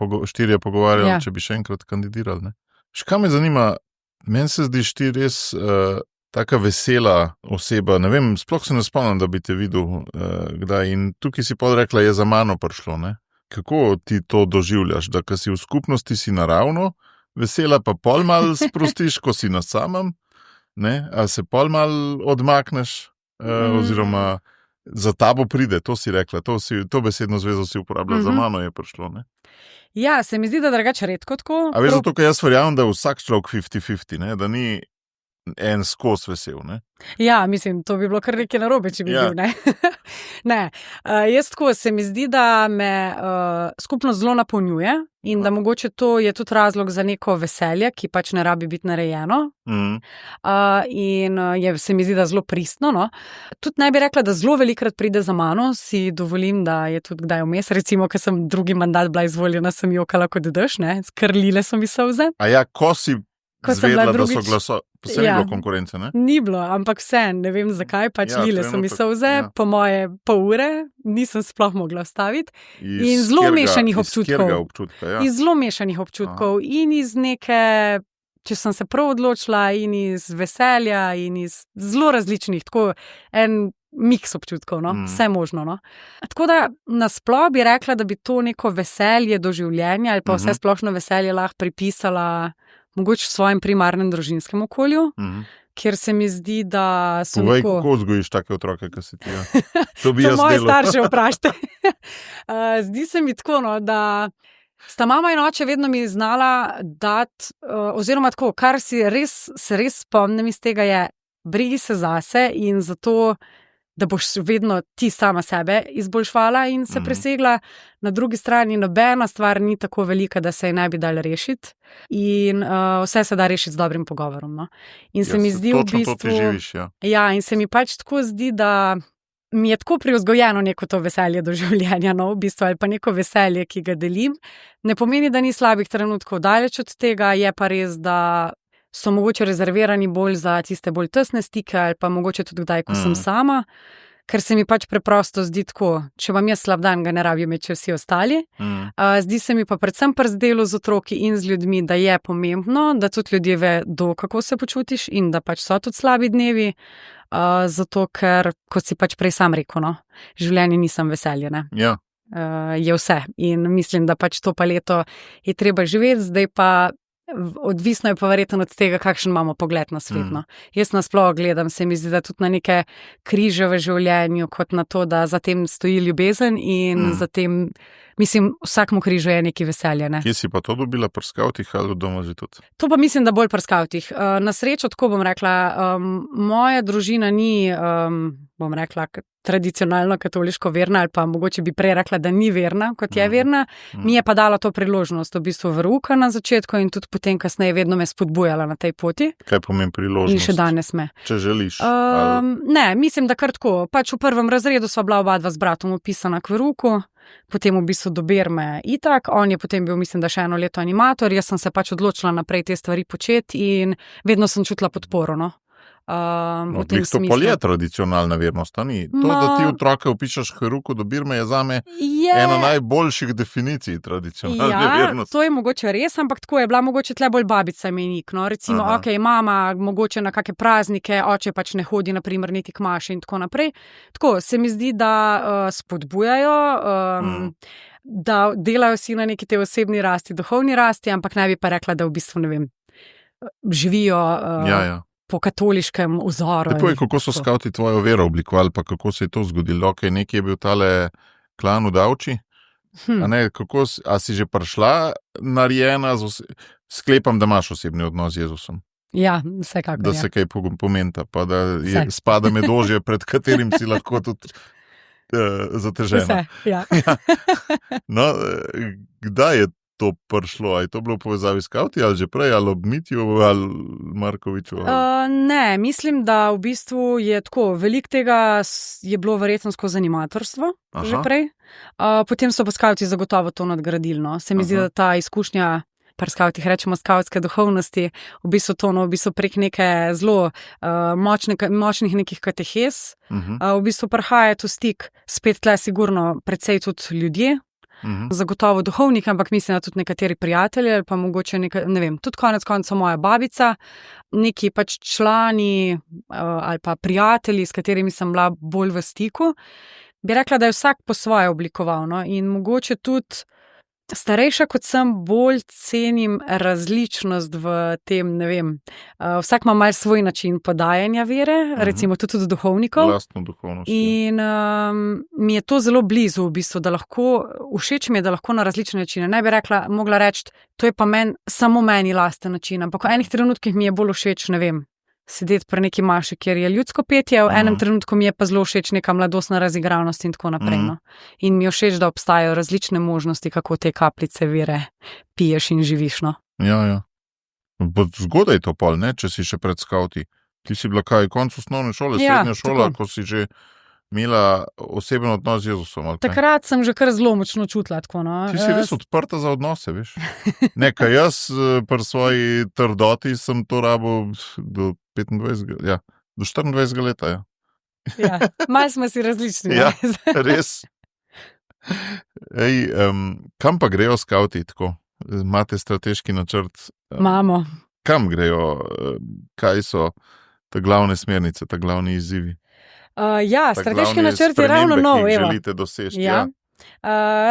pogovarjali, če bi še enkrat kandidirali. Ne? Še kaj me zanima, meni se zdiš ti res taka vesela oseba, ne vem, sploh se ne spomnim, da bi te videl kdaj in tukaj si pa rekla, je za mano prišlo, ne? Kako ti to doživljaš, da ko si v skupnosti si naravno vesela, pa pol mal sprostiš, ko si na samem, ne? A se pol mal odmakneš, oziroma za tabo pride, to si rekla, to besedno zvezo si uporabljala, za mano je prišlo, ne? Ja, se mi zdi, da drugače redko tako. A veš, zato, ker jaz verjamem, da vsak človek 50-50, ne? Da ni en skos vesel, ne? Ja, mislim, to bi bilo kar nekaj narobe, če bi bil, ne? Ne, jaz tako, se mi zdi, da me skupnost zelo napolnjuje in da mogoče to je tudi razlog za neko veselje, ki pač ne rabi biti narejeno. In se mi zdi, da zelo pristno, no. Tudi ne bi rekla, da zelo velikrat pride za mano, si dovolim, da je tudi kdaj vmes, recimo, ker sem drugi mandat bila izvoljena, sem jokala kot dež, ne, skrlile so mi solze. A ja, ko si zvedla, da so glasovali, vse ni bilo konkurence, ne? Ni bilo, ampak vse, ne vem zakaj, pač lile so mi solze, po moje pol ure, nisem sploh mogla vstaviti. In zelo mešanih občutkov. Iz zelo mešanih občutkov in iz neke, če sem se prav odločila, in iz veselja, in iz zelo različnih, tako en miks občutkov, no? Vse možno. No? Tako da nasploh bi rekla, da bi to neko veselje do življenja ali pa vse splošno veselje lahko pripisala mogoče v svojem primarnem družinskem okolju, kjer se mi zdi, da so Povej, kako vzgojiš take otroke, ki si ti? To bi to jaz moje delal. starše vprašajte. Zdi se mi tako, no, da sta mama in oče vedno mi znala dati, oziroma tako, kar se res spomnim iz tega je, brigi se zase in zato da boš vedno ti sama sebe izboljšvala in se presegla. Na drugi strani nobena stvar ni tako velika, da se je ne bi dala rešiti in vse se da rešiti z dobrim pogovorom. No? In se mi zdi v bistvu... to ti živiš, ja. Ja, in se mi pač tako zdi, da mi je tako privzgojeno neko to veselje do življenja, no, v bistvu, ali pa neko veselje, ki ga delim. Ne pomeni, da ni slabih trenutkov daleč od tega, je pa res, da so mogoče rezervirani bolj za tiste bolj tesne stike ali pa mogoče tudi kdaj, ko sem sama, ker se mi pač preprosto zdi tako, če vam jaz slab dan, ga ne rabijo imeti vsi ostali. Zdi se mi pa predvsem pri delu z otroki in z ljudmi, da je pomembno, da tudi ljudje vedo, kako se počutiš in da pač so tudi slabi dnevi, zato ker, kot si pač prej sam rekel, no, življenje nisem veselje, ne. Ja. Je vse in mislim, da pač to paleto je treba živeti, zdaj pa odvisno je pa verjetno od tega, kakšen imamo pogled na svet. No. Jaz nasploh gledam, se mi zdi, da tudi na neke križe v življenju, kot na to, da za tem stoji ljubezen in za tem, mislim, vsakmu križu je neki veselje. Ne. Kje si pa to dobila pri skavtih ali doma že tudi? To pa mislim, da bolj pri skavtih. Na srečo, tako bom rekla, moja družina ni, bom rekla, tradicionalno katoliško verna ali pa mogoče bi prej rekla, da ni verna, kot je verna. Mi je pa dala to priložnost, v bistvu verouka na začetku in tudi potem kasneje vedno me spodbujala na tej poti. Kaj pomeni priložnost? In še danes me. Če želiš. Ne, mislim, da kar tako. Pač v prvem razredu sva bila oba dva z bratom upisana k verouku, potem v bistvu do berme itak, on je potem bil, mislim, da še 1 leto animator, jaz sem se pač odločila naprej te stvari početi in vedno sem čutila podporo, no. No, to pa je tradicionalna vernost, a ni? To, da ti otroke upišeš k verouku do birme, je zame ena najboljših definicij tradicionalne vernosti. To je mogoče res, ampak tako je bila mogoče tle bolj babica menik, no, recimo, mama mogoče na kakšne praznike, oče pač ne hodi, na primer, niti k maši in tako naprej. Tako, se mi zdi, da spodbujajo, da delajo si na neki te osebni rasti, duhovni rasti, ampak ne bi pa rekla, da v bistvu, ne vem, živijo po katoliškem vzoru. Povej, kako so skavti tvojo vero oblikovali, pa kako se je to zgodilo? Okay, nekje je bil tale klan v Davči? A si že prišla narejena? Sklepam, da imaš osebni odnos z Jezusom. Ja, vsekakor. Da se kaj pomenta, pa da spada med ožje, pred katerim si lahko tudi zatežena. Vse, ja. No, kdaj je to prišlo? A je to bilo v povezavi s skavti ali že prej, ali ob Mitju ali Markoviču? Ne, mislim, da v bistvu je tako, veliko tega je bilo verjetno skozi animatorstvo že prej. Potem so pa skavti zagotovo to nadgradili, no. Se mi zdi, da ta izkušnja, pri skavtih rečemo skavtske duhovnosti, v bistvu to, no, v bistvu prek neke zelo močnih nekih katehes, v bistvu prihaja to stik, spet tle sigurno precej tudi ljudje, zagotovo duhovnik, ampak mislim, da tudi nekateri prijatelji ali pa mogoče ne vem, tudi konec koncev moja babica, neki pač člani ali pa prijatelji, s katerimi sem bila bolj v stiku, bi rekla, da je vsak po svoje oblikoval, no, in mogoče tudi starejša kot sem, bolj cenim različnost v tem, ne vem, vsak ima malo svoj način podajanja vere, recimo tudi duhovnikov. Lastno duhovnost. In mi je to zelo blizu v bistvu, da lahko, všeč mi je, da lahko na različne načine. Ne bi mogla reči, to je pa samo meni lasten način, ampak v enih trenutkih mi je bolj všeč, ne vem, sedeti pri neki maši, kjer je ljudsko petje, v enem trenutku mi je pa zelo všeč neka mladostna razigravnost in tako naprej. No. In mi je všeč, da obstajajo različne možnosti, kako te kapljice vere piješ in živiš. No. Ja. Zgodaj to pol, ne, če si še pred skavti. Ti si bila kaj, konc osnovne šole, srednja šola, ko si že imela oseben odnos z Jezusom. Takrat sem že kar zelo močno čutila. Tako, no. Ti si res odprta za odnose, veš. Nekaj jaz pri svoji trdoti sem to rabil do 25, do 24 leta, ja. Ja, malo smo si različni. Ja, res. Kam pa grejo skavti tako? Imate strateški načrt? Imamo. Kam grejo? Kaj so te glavne smernice, te glavni izzivi? Strateški načrt je ravno nov. Ki želite doseči,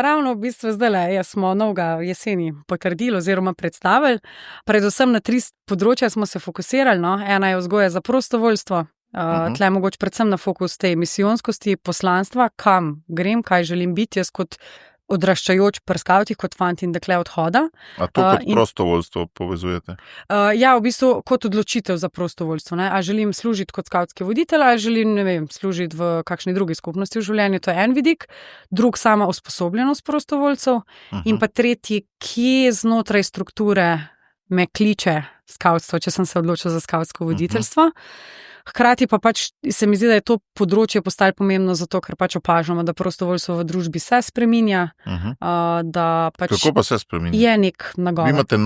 ravno v bistvu zdaj smo novega jeseni potrdili oziroma predstavili. Predvsem na 3 področja smo se fokusirali. No. Ena je vzgoja za prostovoljstvo, tle mogoče predvsem na fokus tej misijonskosti, poslanstva, kam grem, kaj želim biti jaz kot odraščajoč pri skavtih kot fant in dekle odhoda. A to kot prostovoljstvo povezujete? Ja, v bistvu kot odločitev za prostovoljstvo. Ne? A želim služiti kot skavtski voditelj, ali želim, ne vem, služiti v kakšni drugi skupnosti v življenju, to je en vidik. Drug, sama usposobljenost prostovoljcev. In pa tretji, kje znotraj strukture me kliče skavtstvo, če sem se odločil za skavtsko voditeljstvo. Hkrati pa pač se mi zdi, da je to področje postalo pomembno zato, ker pač opažamo, da prostovoljstvo v družbi se spreminja. Da pač kako pa se spreminja? Je nek nagovor. Vi imate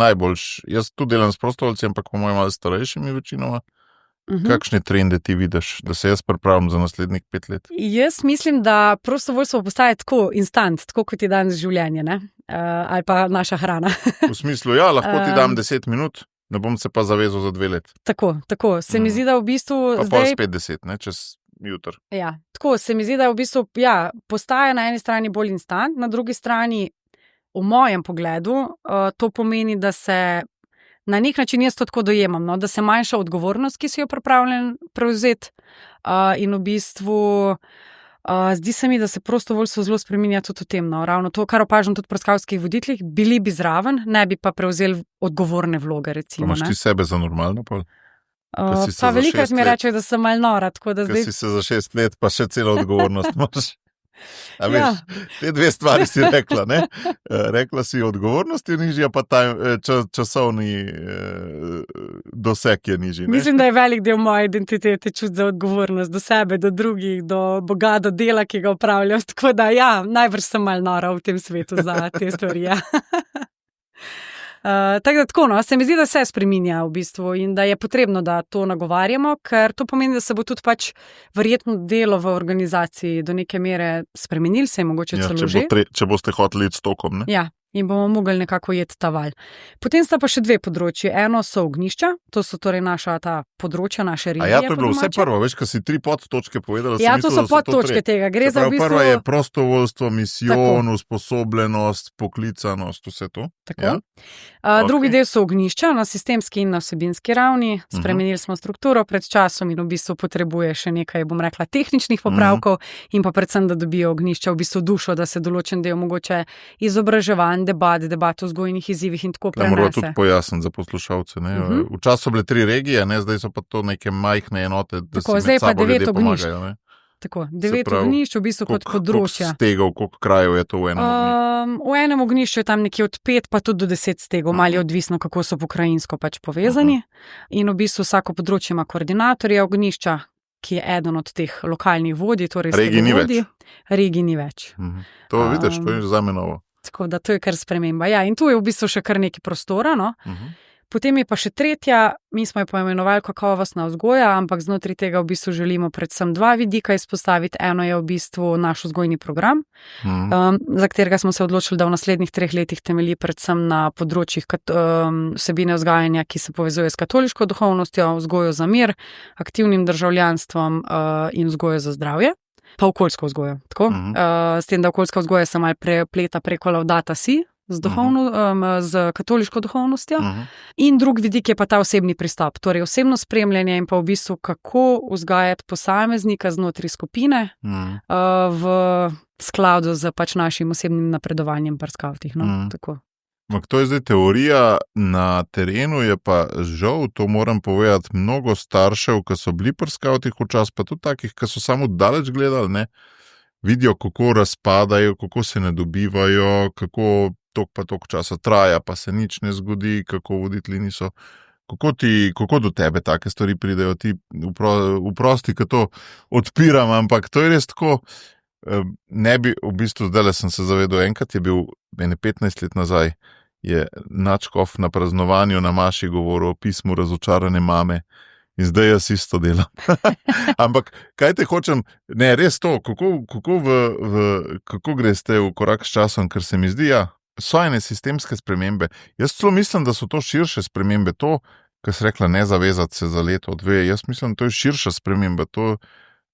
jaz tu delam s prostovoljci, ampak po mojem malo starejšimi večinoma. Kakšne trende ti vidiš, da se jaz pripravim za naslednjih 5 let? Jaz mislim, da prostovoljstvo postaje tako instant, tako kot je danes življenje, ne? Ali pa naša hrana. V smislu, ja, lahko ti dam 10 minut. Ne bom se pa zavezal za 2 let. Tako. Se mi zdi, da v bistvu pa zdaj... Pa pol spet 10, ne, čez jutr. Ja, tako, se mi zdi, da v bistvu, ja, postaja na eni strani bolj instant, na drugi strani, v mojem pogledu, to pomeni, da se na nek način jaz to tako dojemam, no, da se manjša odgovornost, ki si jo pripravljen prevzeti in v bistvu zdi se mi, da se prostovoljstvo zelo spreminja tudi v tem, no, ravno to, kar opažam tudi pri skavtskih voditeljih, bili bi zraven, ne bi pa prevzeli odgovorne vloge, recimo. Pa imaš ti sebe za normalno pol? Pa velikrat mi rečejo, da sem malo nora, tako da zdaj... Ker si se za 6 let, pa še celo odgovornost imaš. A veš, te 2 stvari si rekla, ne? Rekla si odgovornost je nižja, pa časovni doseg je nižji. Ne? Mislim, da je velik del moje identitete čut za odgovornost do sebe, do drugih, do Boga, do dela, ki ga upravljam. Tako da ja, najbrž sem malo nora v tem svetu za te stvari. Ja. Tako, no, se mi zdi, da se spreminja v bistvu in da je potrebno, da to nagovarjamo, ker to pomeni, da se bo tudi pač verjetno delo v organizaciji do neke mere spremenil, se je mogoče celo že. Če boste hoteli iti s tokom, ne? Ja. In bomo mogli nekako jeti ta val. Potem sta pa še 2 področji. Eno so ognjišča, to so torej naša ta področja, naše regije. A ja, to je bilo vse prvo, veš, ko si 3 podtočke povedala. Ja, to so podtočke tega. Gre za v bistvu... Prva je prostovoljstvo, misijon, usposobljenost, poklicanost, vse to. Tako. Ja? Drugi del so ognjišča na sistemski in na vsebinski ravni. Spremenili smo strukturo pred časom in v bistvu potrebuje še nekaj, bom rekla, tehničnih popravkov in pa predvsem, da dobijo ognjišča v bistvu dušo, da se določen del mogoče izobraževanj, debat o vzgojnih izzivih in tako prenese. Moramo tudi pojasniti za poslušalce. Včasih so bile 3 regije, ne? Zdaj so pa to neke majhne enote, da tako, si med sabo ljudje pomagajo. Ne? Tako, 9 ognjišč v bistvu kot področja. Koliko stegov, koliko krajev je to v enem ognjišču? V enem ognjišču je tam nekje od 5 pa tudi do 10 stegov, malo je odvisno, kako so pokrajinsko pač povezani. In v bistvu vsako področje ima koordinatorja ognjišča, ki je eden od teh lokalnih vodij, torej stegovodij. Regij ni več. To vidiš, to je zame novo. Tako da to je kar sprememba. Ja, in tu je v bistvu še kar nekaj prostora, no. Potem je pa še tretja, mi smo jo poimenovali kakovostna vzgoja, ampak znotraj tega v bistvu želimo predvsem 2 vidika izpostaviti. Eno je v bistvu naš vzgojni program, za katerega smo se odločili, da v naslednjih 3 letih temelji predvsem na področjih vsebine vzgajanja, ki se povezuje s katoliško duhovnostjo, vzgojo za mir, aktivnim državljanstvom in vzgojo za zdravje. Pa okoljsko vzgojo. S tem, da okoljska vzgoja se malo prepleta preko Laudata Si z katoliško duhovnostjo. In drug vidik je pa ta osebni pristop, torej osebno spremljanje in pa v bistvu kako vzgajati posameznika znotraj skupine v skladu z pač našim osebnim napredovanjem pri skavtih. No? Tako. To je zdaj teorija, na terenu je pa žal, to moram povedati, mnogo staršev, ki so bili pri skavtih včasih, pa tudi takih, ki so samo daleč gledali, ne, vidijo, kako razpadajo, kako se ne dobivajo, kako toliko časa traja, pa se nič ne zgodi, kako voditelji niso. Kako do tebe take stvari pridejo? Ti vprosti, ko to odpiram, ampak to je res tako. Ne bi, v bistvu zdaj sem se zavedel, enkrat je bil 15 let nazaj, je nadškof na praznovanju na maši govoril o pismu razočarane mame in zdaj jaz isto delam. Ampak kaj te hočem, ne, res to, kako greste v korak s časom, ker se mi zdi, ja, so ene sistemske spremembe. Jaz celo mislim, da so to širše spremembe, to, kar si rekla, ne zavezati se za leto, 2, jaz mislim, to je širša sprememba, to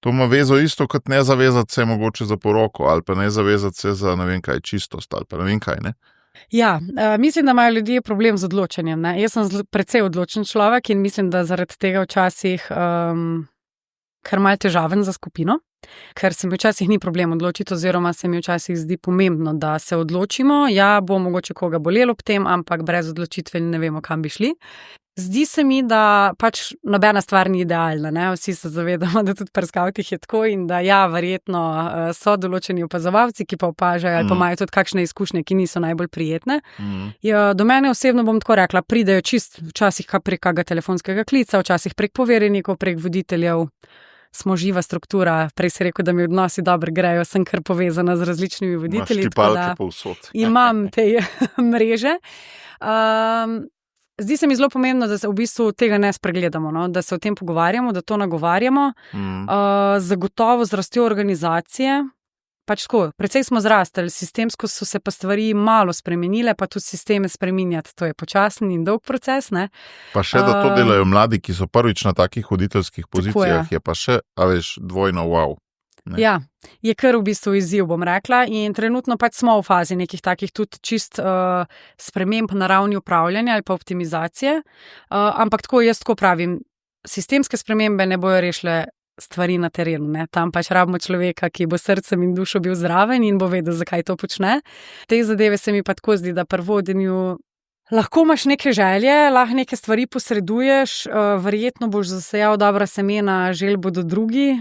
ima vezo isto, kot ne zavezati se mogoče za poroko, ali pa ne zavezati se za ne vem kaj čistost, ali pa ne vem kaj, ne? Ja, mislim, da imajo ljudje problem z odločanjem. Ne? Jaz sem precej odločen človek in mislim, da zaradi tega včasih kar malo težaven za skupino. ker se mi včasih ni problem odločiti, oziroma se mi včasih zdi pomembno, da se odločimo. Ja, bo mogoče koga bolelo ob tem, ampak brez odločitve ne vemo, kam bi šli. Zdi se mi, da pač nobena stvar ni idealna, ne? Vsi se zavedamo, da tudi pri skavtih je tako in da ja, verjetno so določeni opazovalci, ki pa opažajo ali pa imajo tudi kakšne izkušnje, ki niso najbolj prijetne. Ja, do mene osebno bom tako rekla, pridejo čist včasih prek kakega telefonskega klica, včasih prek poverjenikov, prek voditeljev. Smo živa struktura, prej si rekel, da mi odnosi dobro grejo, sem kar povezana z različnimi voditelji. Imaš tipalke povsod. Imam te mreže. Zdi se mi zelo pomembno, da se v bistvu tega ne spregledamo, no? Da se o tem pogovarjamo, da to nagovarjamo. Zagotovo z rastjo organizacije. Pač tako, precej smo zrastali, sistemsko so se pa stvari malo spremenile, pa tudi sisteme spreminjati, to je počasen in dolg proces, ne? Pa še, da to delajo mladi, ki so prvič na takih voditeljskih pozicijah, je pa še, a veš, dvojno wow. Ne? Ja, je kar v bistvu izziv, bom rekla, in trenutno pač smo v fazi nekih takih tudi čist sprememb na ravni upravljanja ali pa optimizacije, ampak tako jaz tako pravim, sistemske spremembe ne bojo rešile stvari na terenu, ne? Tam pač rabimo človeka, ki bo srcem in dušo bil zraven in bo vedel, zakaj to počne. Te zadeve se mi pa tako zdi, da pri vodenju lahko imaš neke želje, lahko neke stvari posreduješ, verjetno boš zasejal dobra semena, želj bodo drugi,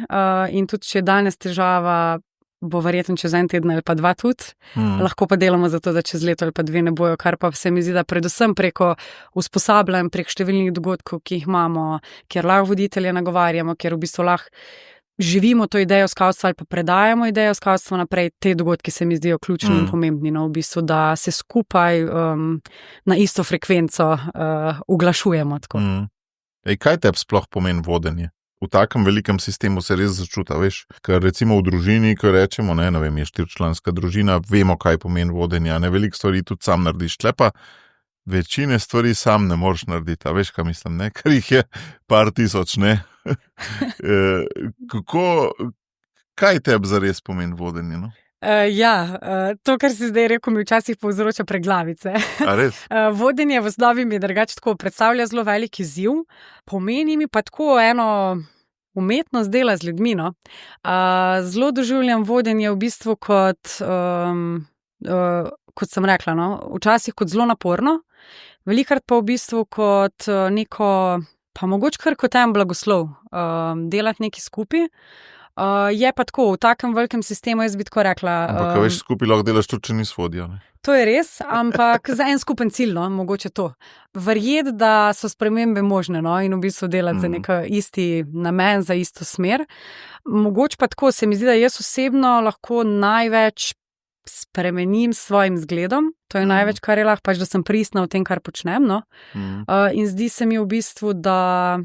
in tudi če je danes težava, bo verjetno čez en teden ali pa dva tudi. Lahko pa delamo za to, da čez leto ali pa dve ne bojo, kar pa se mi zdi, da predvsem preko usposabljanj, prek številnih dogodkov, ki jih imamo, kjer lahko voditelje nagovarjamo, kjer v bistvu lahko živimo to idejo skavtstva ali pa predajamo idejo skavtstva naprej, te dogodki se mi zdijo ključni in pomembni, no, v bistvu, da se skupaj na isto frekvenco uglašujemo. Kaj tebi sploh pomeni vodenje? V takem velikem sistemu se res začuta, veš, ker recimo v družini, ko rečemo, ne vem, je 4-članska družina, vemo, kaj pomeni vodenje, ne, veliko stvari tudi sam narediš, tle pa večine stvari sam ne moreš narediti, a veš, kaj mislim, ne, ker jih je par tisoč, ne. Kaj tebi zares pomeni vodenje, no? To, kar si zdaj rekel, mi včasih povzroča preglavice. A res? Vodenje v osnovi mi drugače tako predstavlja zelo velik izziv, pomeni mi pa tako eno umetnost dela z ljudmi, no. Zelo doživljam vodenje v bistvu kot sem rekla, no, včasih kot zelo naporno, velikokrat pa v bistvu kot neko, pa mogoče kar kot en blagoslov, delati nekaj skupaj. Je pa tako, v takem velikem sistemu jaz bi tako rekla. Ampak veš, skupaj lahko delaš tudi, če nisi vodja, ne? To je res, ampak za en skupen cilj, no, mogoče to. Verjeti, da so spremembe možne, no, in v bistvu delati za nek isti namen, za isto smer. Mogoče pa tako, se mi zdi, da jaz osebno lahko največ spremenim s svojim zgledom. To je največ, kar je lahko, pač, da sem pristna v tem, kar počnem, no. In zdi se mi v bistvu, da,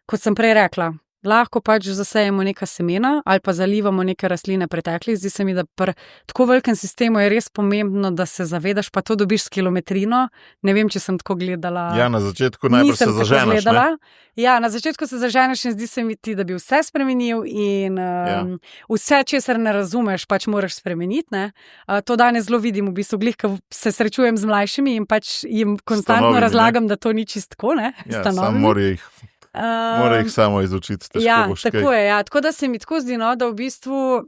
kot sem prej rekla, lahko pač zasejemo neka semena ali pa zalivamo neke rastline preteklih. Zdi se mi, da pri tako velikem sistemu je res pomembno, da se zavedaš, pa to dobiš s kilometrino. Ne vem, če sem tako gledala. Ja, na začetku najbolj se zaženeš, ne? Ja, na začetku se zaženeš in zdi se mi ti, da bi vse spremenil in vse, česar ne razumeš, pač moraš spremeniti, ne? To danes zelo vidim, v bistvu, glih, ko se srečujem z mlajšimi in pač jim konstantno razlagam, da to ni čistko, ne? Ja, sam mora jih samo izučiti, težko boš kaj. Tako je, ja. Tako da se mi tako zdi, no, da v bistvu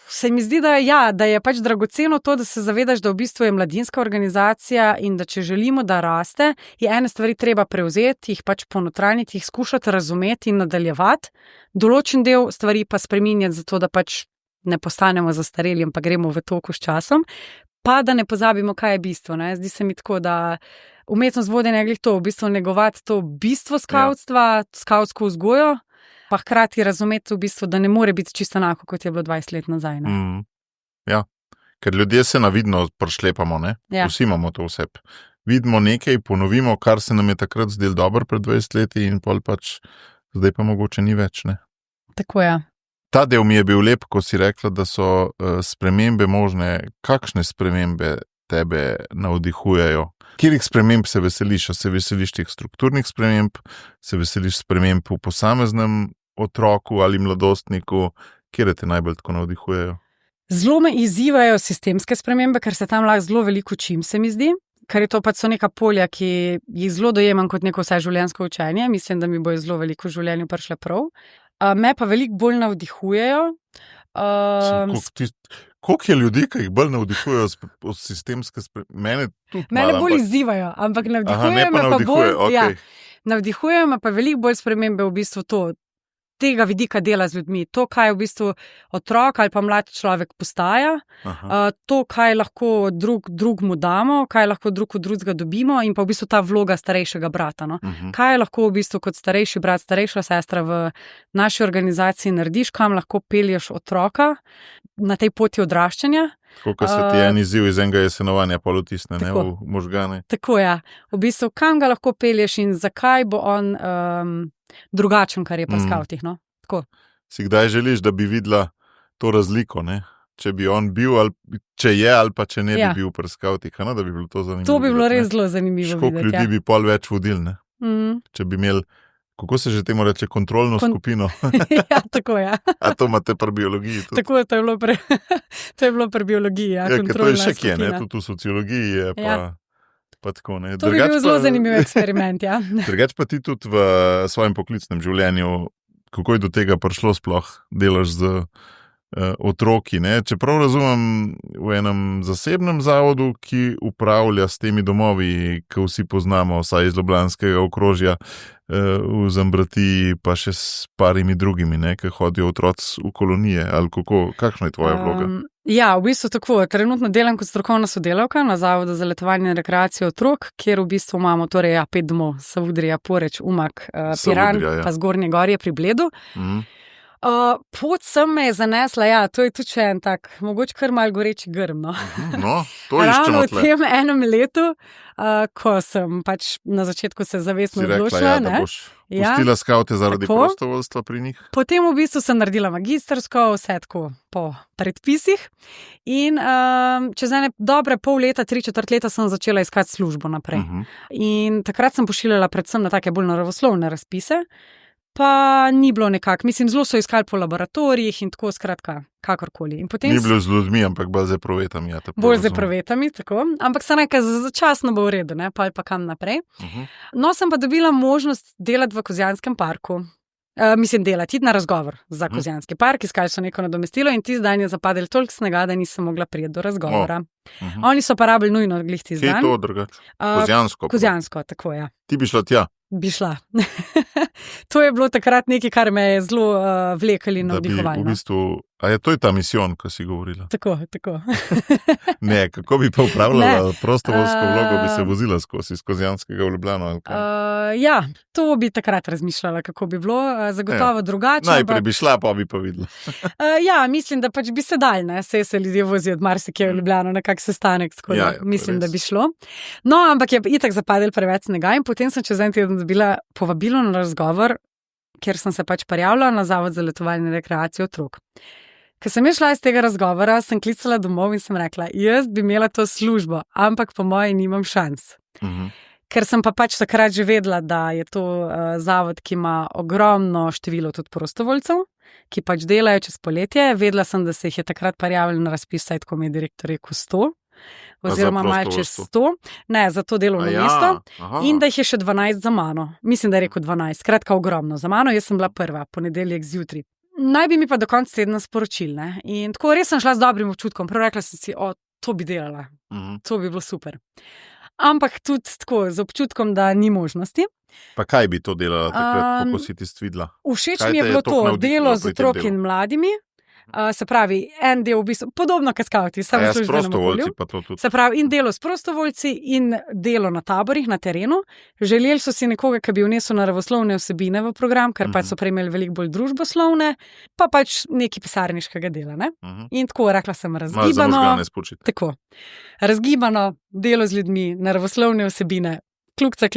se mi zdi, da je pač dragoceno to, da se zavedaš, da v bistvu je mladinska organizacija in da če želimo, da raste, je ene stvari treba prevzeti, jih pač ponotranjiti, jih skušati razumeti in nadaljevati, določen del stvari pa spreminjati zato, da pač ne postanemo zastareli, ampak gremo v toku s časom, pa da ne pozabimo, kaj je bistvo, ne. Zdi se mi tako, da umetnost vodenja je to, v bistvu negovati to bistvo skavtstva, skavtsko vzgojo, pa hkrati razumeti v bistvu, da ne more biti čisto enako, kot je bilo 20 let nazaj. Ja, ker ljudje se navidno prešlepamo, ne? Ja. Vsi imamo to vse. Vidimo nekaj, ponovimo, kar se nam je takrat zdelo dobro pred 20 leti in pol pač zdaj pa mogoče ni več, ne? Tako je. Ta del mi je bil lep, ko si rekla, da so spremembe možne. Kakšne spremembe tebe navdihujejo? Kjerih sprememb se veseliš? Se veseliš teh strukturnih sprememb? Se veseliš sprememb v posameznem otroku ali mladostniku? Kjere te najbolj tako navdihujejo? Zelo me izzivajo sistemske spremembe, ker se tam lahko zelo veliko učim, se mi zdi. Ker je to pač so neka polja, ki jih zelo dojemam kot neko vseživljenjsko učenje. Mislim, da mi bojo zelo veliko v življenju prišle prav. Me pa veliko bolj navdihujejo. Koliko je ljudi, ki jih bolj navdihujejo sistemske spremembe? Mene bolj izzivajo, ampak navdihujejo me pa bolj. Okay. Ja, navdihujejo me pa veliko bolj spremembe v bistvu tega vidika dela z ljudmi. To, kaj v bistvu otrok ali pa mlad človek postaja, to, kaj lahko drug mu damo, kaj lahko drug od drugega dobimo in pa v bistvu ta vloga starejšega brata. No? Kaj lahko v bistvu kot starejši brat, starejša sestra v naši organizaciji narediš, kam lahko pelješ otroka na tej poti odraščanja. Tako, ko se ti en izziv iz enega jesenovanja polutisne v možgane. Tako, ja. V bistvu, kam ga lahko pelješ in zakaj bo on drugačen, kar je pa skavtih. No? Si kdaj želiš, da bi videla to razliko, ne? Če bi on bil, ali če je, ali pa če ne bi bil pri skavtih, da bi bilo to zanimivo. To bi bilo res zelo zanimivo. Koliko ljudi bi pol več vodil, ne? Če bi imeli, kako se že temu reče, kontrolno skupino. Ja, tako je. A to imate pri biologiji tudi? Tako je, to je bilo pri biologiji, ja, kontrolna skupina. To je še kje, ne? Tudi v sociologiji je pa tako, ne? To bi bil zelo zanimiv eksperiment, ja. Drugač pa ti tudi v svojem poklicnem življenju, kako je do tega prišlo sploh, delaš z otroki, ne? Čeprav razumem, v enem zasebnem zavodu, ki upravlja s temi domovi, ki vsi poznamo, vsaj iz ljubljanskega okrožja, v Zambratiji, pa še s parimi drugimi, ne? Ki hodijo otroci v kolonije, ali kakšna je tvoja vloga? Ja, v bistvu tako. Trenutno delam kot strokovna sodelavka na Zavodu za letovanje in rekreacijo otrok, kjer v bistvu imamo 5 domov, Savudrija, Poreč, Umag, Piran, pa Zgornje Gorje pri Bledu. Pot sem me je zanesla, ja, to je tudi še en tak, mogoče kar malo goreči grm, no. No, to iščemo tle. Ravno v tem enem letu, ko sem pač na začetku se zavestno odločila, ne. Da boš pustila skavte zaradi prostovoljstva pri njih. Potem v bistvu sem naredila magistrsko, vse tako po predpisih in čez ene dobre pol leta, 3/4 leta sem začela iskati službo naprej. In takrat sem pošiljala predvsem na take bolj naravoslovne razpise, pa ni bilo nekako. Mislim, zelo so iskali po laboratorijih in tako, skratka, kakorkoli. In potem ni bilo z ljudmi, ampak bolj z eprovetami. Ja, bolj z eprovetami, tako. Ampak se nekaj začasno bo v redu, ne, pa kam naprej. No, sem pa dobila možnost delati v Kozjanskem parku. Mislim, delati na razgovor za Kozjanski park, iskali so neko nadomestilo in tisti dan je zapadel toliko snega, da nisem mogla priti do razgovora. Oni so pa rabili nujno glih tisti dan. Kje je to drugače? Kozjansko? Kozjansko, tako, ja. Ti bi šla tja? Bi šla. To je bilo takrat nekaj, kar me je zelo vlekali in navdihovalo. V bistvu, to je ta misijon, ko si govorila? Tako. Ne, kako bi pa upravljala prostovoljsko vlogo, bi se vozila skozi iz Kozjanskega v Ljubljano? Ja, to bi takrat razmišljala, kako bi bilo, zagotovo drugače. Najprej bi šla, pa bi pa videla. Ja, mislim, da pač bi se dal, ne, se ljudje vozijo od marsikje v Ljubljano na kak sestanek, tako da mislim, da bi šlo. No, ampak je itak zapadel preveč snega in potem sem čez en teden dobila povabilo na razgovor, kjer sem se pač prijavila na Zavod za letovanje in rekreacijo otrok. Ko sem šla iz tega razgovora, sem klicala domov in sem rekla, jaz bi imela to službo, ampak po moji nimam šans. Ker sem pa pač takrat že vedela, da je to zavod, ki ima ogromno število tudi prostovoljcev, ki pač delajo čez poletje. Vedela sem, da se jih je takrat prijavili na razpis, saj tako mi je direktor rekel 100. Oziroma malo čez 100, ne, za to delovno mesto, in da jih je še 12 za mano. Mislim, da je rekel 12, skratka ogromno za mano, jaz sem bila prva, ponedeljek zjutraj. Naj bi mi pa do konca tedna sporočili, ne, in tako res sem šla z dobrim občutkom, prav rekla sem si, to bi delala, to bi bilo super. Ampak tudi tako, z občutkom, da ni možnosti. Pa kaj bi to delala takrat, kako si ti videla? Všeč mi je bilo to delo z otroki in mladimi. Se pravi, en del v bistvu, podobno kot skavti, samo s prostovoljci pa to tudi. Se pravi, in delo s prostovoljci in delo na taborih, na terenu. Želeli so si nekoga, ki bi vnesel naravoslovne vsebine v program, ker pač so prejmeli veliko bolj družboslovne, pa pač nekaj pisarniškega dela, ne? In tako, rekla sem, razgibano. Tako, razgibano, delo z ljudmi, naravoslovne vsebine, klukca,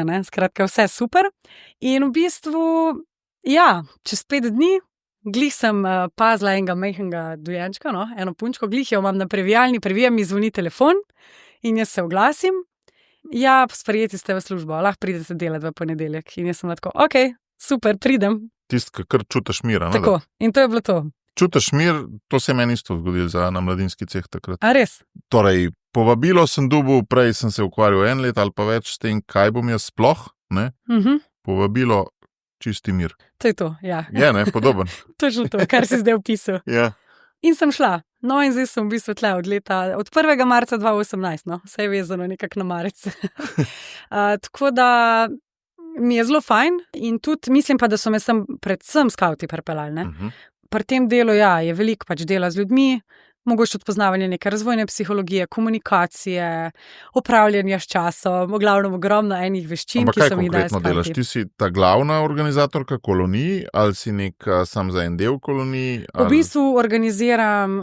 ne? Skratka, vse super. In v bistvu, ja, čez 5 dni glih sem pazila enega majhnega dojenčka, no, eno punčko, glih jo imam na previjalni, previja mi zvoni telefon in jaz se oglasim. Ja, sprejeti ste v službo, lahko pridete delati v ponedeljek. In jaz sem tako, ok, super, pridem. Tisti, kar čutiš mira. Tako, in to je bilo to. Čutiš mir, to se je meni isto zgodilo na mladinski ceh takrat. A res? Torej, povabilo sem dobil, prej sem se ukvarjal 1 let ali pa več s tem, kaj bom jaz sploh, ne? Povabilo, čisti mir. To je to, ja. Je, ne, podoben. Točno to, kar si zdaj opisal. Ja. In sem šla. No, in zdaj sem v bistvu tle od 1. marca 2018, no, vse je vezano nekako na marec. Tako da mi je zelo fajn in tudi mislim pa, da so me sem predvsem skavti pripeljali, ne. Pri tem delu, ja, je veliko pač dela z ljudmi, mogoče tudi poznavanje neke razvojne psihologije, komunikacije, upravljanja s časom, v glavnem ogromno enih veščin, Ampak ki kaj so mi jih dali konkretno delaš? skavti. Ti si ta glavna organizatorka kolonij ali si sam za en del kolonij? V bistvu organiziram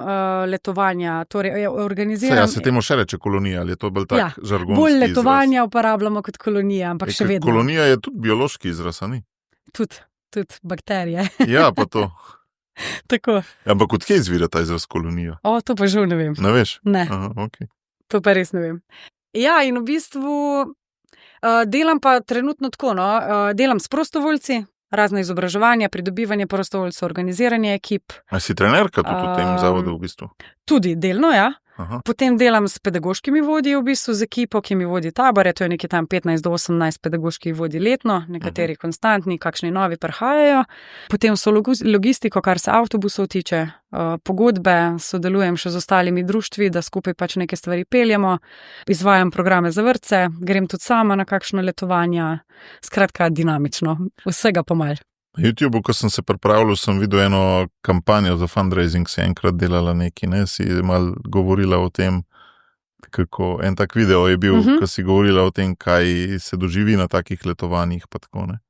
letovanja, torej organiziram... Se temu še reče kolonija, ali je to bolj tak žargonski bolj izraz? letovanja uporabljamo kot kolonija, ampak še vedno. Kolonija je tudi biološki izraz, a ni? Tudi bakterije. Ja, pa to. Tako. Ampak odkje izvira ta izraz kolonija? To pa žal ne vem. Ne veš? Ne. Aha, okay. To pa res ne vem. Ja, in v bistvu delam pa trenutno tako, no, delam s prostovoljci, razne izobraževanja, pridobivanje prostovoljcev, organiziranje ekip. A si trenerka tudi v tem zavodu v bistvu? Tudi delno, ja. Aha. Potem delam s pedagoškimi vodji v bistvu, z ekipo, ki mi vodi tabore, to je nekaj tam 15 do 18 pedagoških vodij letno, nekateri konstantni, kakšni novi prihajajo. Potem so logistiko, kar se avtobusov tiče, pogodbe, sodelujem še z ostalimi društvi, da skupaj pač neke stvari peljemo, izvajam programe za vrtce, grem tudi sama na kakšno letovanja, skratka dinamično, vsega pomalj. Na YouTubeu, ko sem se pripravljal, sem videl eno kampanjo za fundraising, si enkrat delala neki, ne, si malo govorila o tem, kako en tak video je bil, ko si govorila o tem, kaj se doživi na takih letovanjih, pa tako, ne.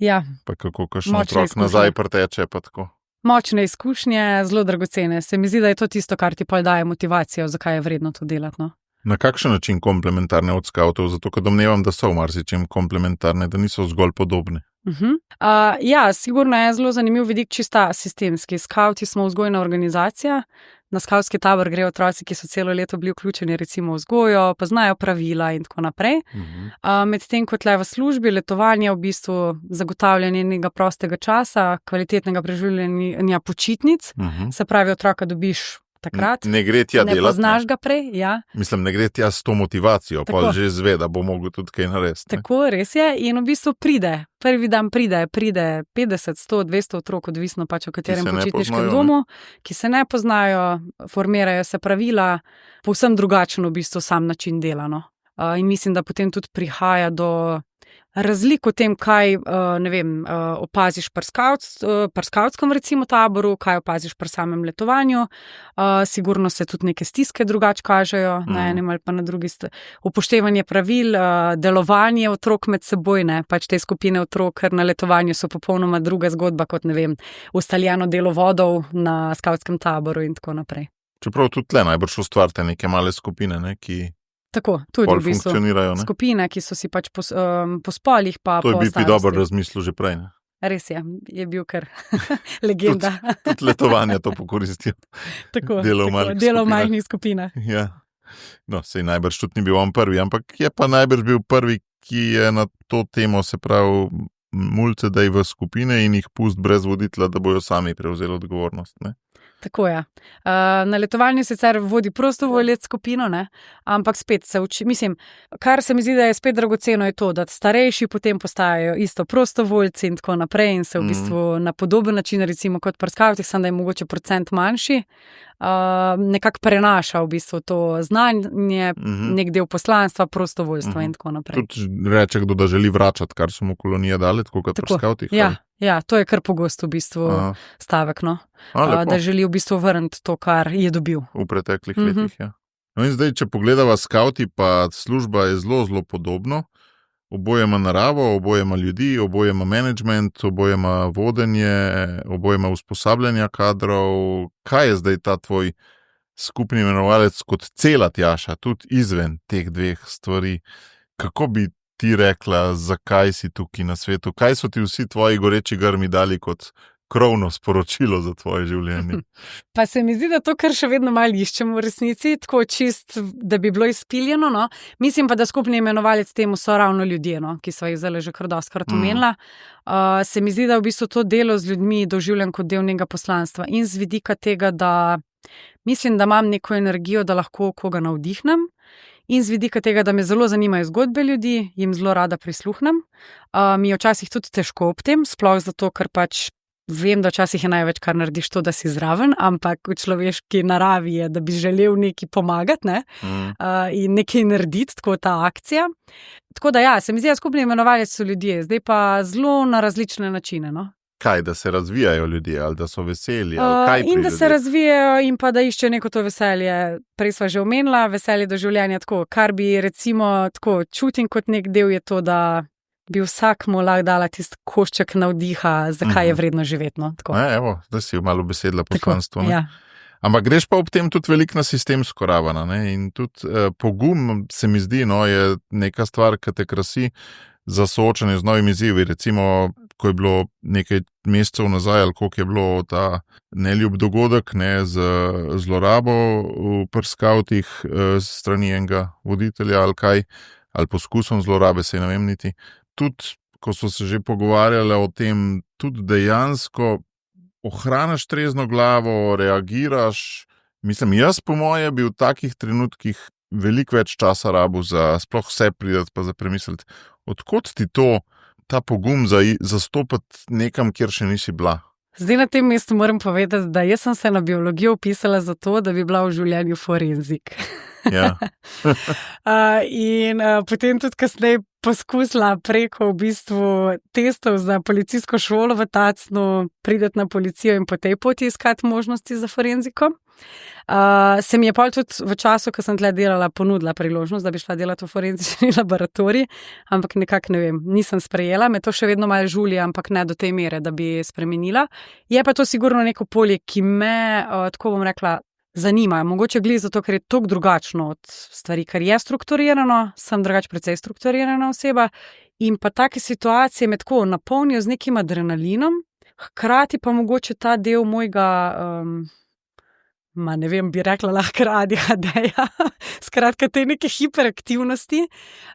Ja. Pa kako kakšen otrok nazaj preteče, pa tako. Močne izkušnje, zelo dragocene. Se mi zdi, da je to tisto, kar ti pol daje motivacijo, zakaj je vredno to delati, no. Na kakšen način komplementarne od skavtov? Zato, ker domnevam, da so v marsičem komplementarne, da niso zgolj podobne. Ja, sigurno je zelo zanimiv vidik čista sistemski. Skavti smo vzgojna organizacija, na skavtski tabor grejo otroci, ki so celo leto bili vključeni recimo v vzgojo, poznajo pravila in tako naprej. Medtem ko tle v službi letovanje v bistvu zagotavljanje nekega prostega časa, kvalitetnega preživljanja počitnic, se pravi otroka dobiš takrat, ne gre tja delati. Ne poznaš ga prej, ja. Mislim, ne gre tja s to motivacijo, pa že zve, da bo mogel tudi kaj narediti. Tako, res je. In v bistvu prvi dan pride 50, 100, 200 otrok, odvisno pač o katerem počitniškem domu, ki se ne poznajo, formirajo se pravila, povsem drugačen v bistvu sam način dela, no. In mislim, da potem tudi prihaja do razlik v tem, kaj, ne vem, opaziš pri skavtskem recimo taboru, kaj opaziš pri samem letovanju. Sigurno se tudi neke stiske drugače kažejo na enem ali pa na drugi strani. Upoštevanje pravil, delovanje otrok med seboj, ne, pač te skupine otrok, ker na letovanju so popolnoma druga zgodba kot, ne vem, ustaljeno delo vodov na skavtskem taboru in tako naprej. Čeprav tudi tle najbrž ustvarite neke male skupine, ne, ki tako, tudi v bistvu skupine, ki so si pač po spolih pa po starosti. To je bi dobro razmislil že prej, ne? Res je bil kar legenda. Tudi letovanje to pokoristijo. Tako, delo v majhnih skupinah. Ja. No, sej najbrž tudi ni bil on prvi, ampak je pa najbrž bil prvi, ki je na to temo, se pravi, mulce daj v skupine in jih pust brez voditelja, da bojo sami prevzeli odgovornost, ne? Tako je. Na letovanju sicer vodi prostovoljec skupino, ne? Ampak spet se uči. Mislim, kar se mi zdi, da je spet dragoceno, je to, da starejši potem postajajo isto prostovoljci in tako naprej in se v bistvu na podoben način, recimo kot pri skavtih, samo da je mogoče procent manjši, nekako prenaša v bistvu to znanje, nek del poslanstva, prostovoljstva in tako naprej. Tudi reče kdo, da želi vračati, kar so mu kolonije dali, tako kot pri skavtih. Ja, to je kar pogosto v bistvu stavek, no. Da želi v bistvu vrniti to, kar je dobil. V preteklih letih, ja. No in zdaj, če pogledava skavti, pa služba je zelo, zelo podobno. Oboje ima naravo, oboje ima ljudi, oboje ima management, oboje ima vodenje, oboje ima usposabljanja kadrov. Kaj je zdaj ta tvoj skupni imenovalec kot cela, Tjaša, tudi izven teh dveh stvari? Kako bi ti rekla, zakaj si tukaj na svetu? Kaj so ti vsi tvoji goreči grmi dali kot krovno sporočilo za tvoje življenje? Pa se mi zdi, da to kar še vedno malo iščemo v resnici, tako čist, da bi bilo izpiljeno, no. Mislim pa, da skupni imenovalec temu so ravno ljudje, no, ki so jih zdaj že kar dostkrat omenila. Se mi zdi, da v bistvu to delo z ljudmi doživljam kot del nekega poslanstva in z vidika tega, da mislim, da imam neko energijo, da lahko koga navdihnem in z vidika tega, da me zelo zanimajo zgodbe ljudi, jim zelo rada prisluhnem. Mi je včasih tudi težko ob tem, sploh zato, ker pač vem, da včasih je največ, kar narediš to, da si zraven, ampak v človeški naravi je, da bi želel nekaj pomagati, ne? In nekaj narediti, tako ta akcija. Tako da ja, se mi zdi, skupni imenovalec so ljudje, zdaj pa zelo na različne načine, no. Kaj, da se razvijajo ljudje, ali da so veseli, ali kaj pri in da ljudeh? se razvijajo in pa da iščejo neko to veselje. Prej sva že omenila, veselje do življenja tako, kar bi recimo tako čutim kot nek del je to, da bi vsakmu lahko dala tisti košček navdiha, zakaj je vredno živeti, no, tako. Evo, zdaj si malo besedila poslanstvo, ne? Ja. Ampak greš pa ob tem tudi veliko na sistemsko raven, ne? In tudi pogum se mi zdi, no, je neka stvar, ki te krasi za soočanje z novimi izzivi. Recimo, ko je bilo nekaj mesecev nazaj, ali koliko je bilo ta neljub dogodek, ne, z zlorabo pri skavtih strani enega voditelja ali kaj, ali poskusom zlorabe, se ne vem niti. Tudi, ko so se že pogovarjali o tem, tudi dejansko ohraniš trezno glavo, reagiraš. Mislim, jaz po moje bi v takih trenutkih veliko več časa rabil za sploh vse pridati pa za premisliti, odkot ti ta pogum zastopati nekam, kjer še nisi bila. Zdaj na tem mestu moram povedati, da jaz sem se na biologijo vpisala zato, da bi bila v življenju forenzik. Ja. In potem tudi kasneje poskusila preko v bistvu testov za policijsko šolo v Tacnu priti na policijo in po tej poti iskati možnosti za forenziko. Se mi je pol tudi v času, ko sem tle delala, ponudila priložnost, da bi šla delati v forenzični laboratorij, ampak nekako ne vem, nisem sprejela, me to še vedno malo žuli, ampak ne do te mere, da bi spremenila. Je pa to sigurno neko polje, ki me, tako bom rekla, zanima. Mogoče glih zato, ker je toliko drugačno od stvari, kar je strukturirano, sem drugače precej strukturirana oseba in pa take situacije me tako napolnijo z nekim adrenalinom, hkrati pa mogoče ta del mojega, ne vem, bi rekla lahko ADHD-ja, skratka te neke hiperaktivnosti,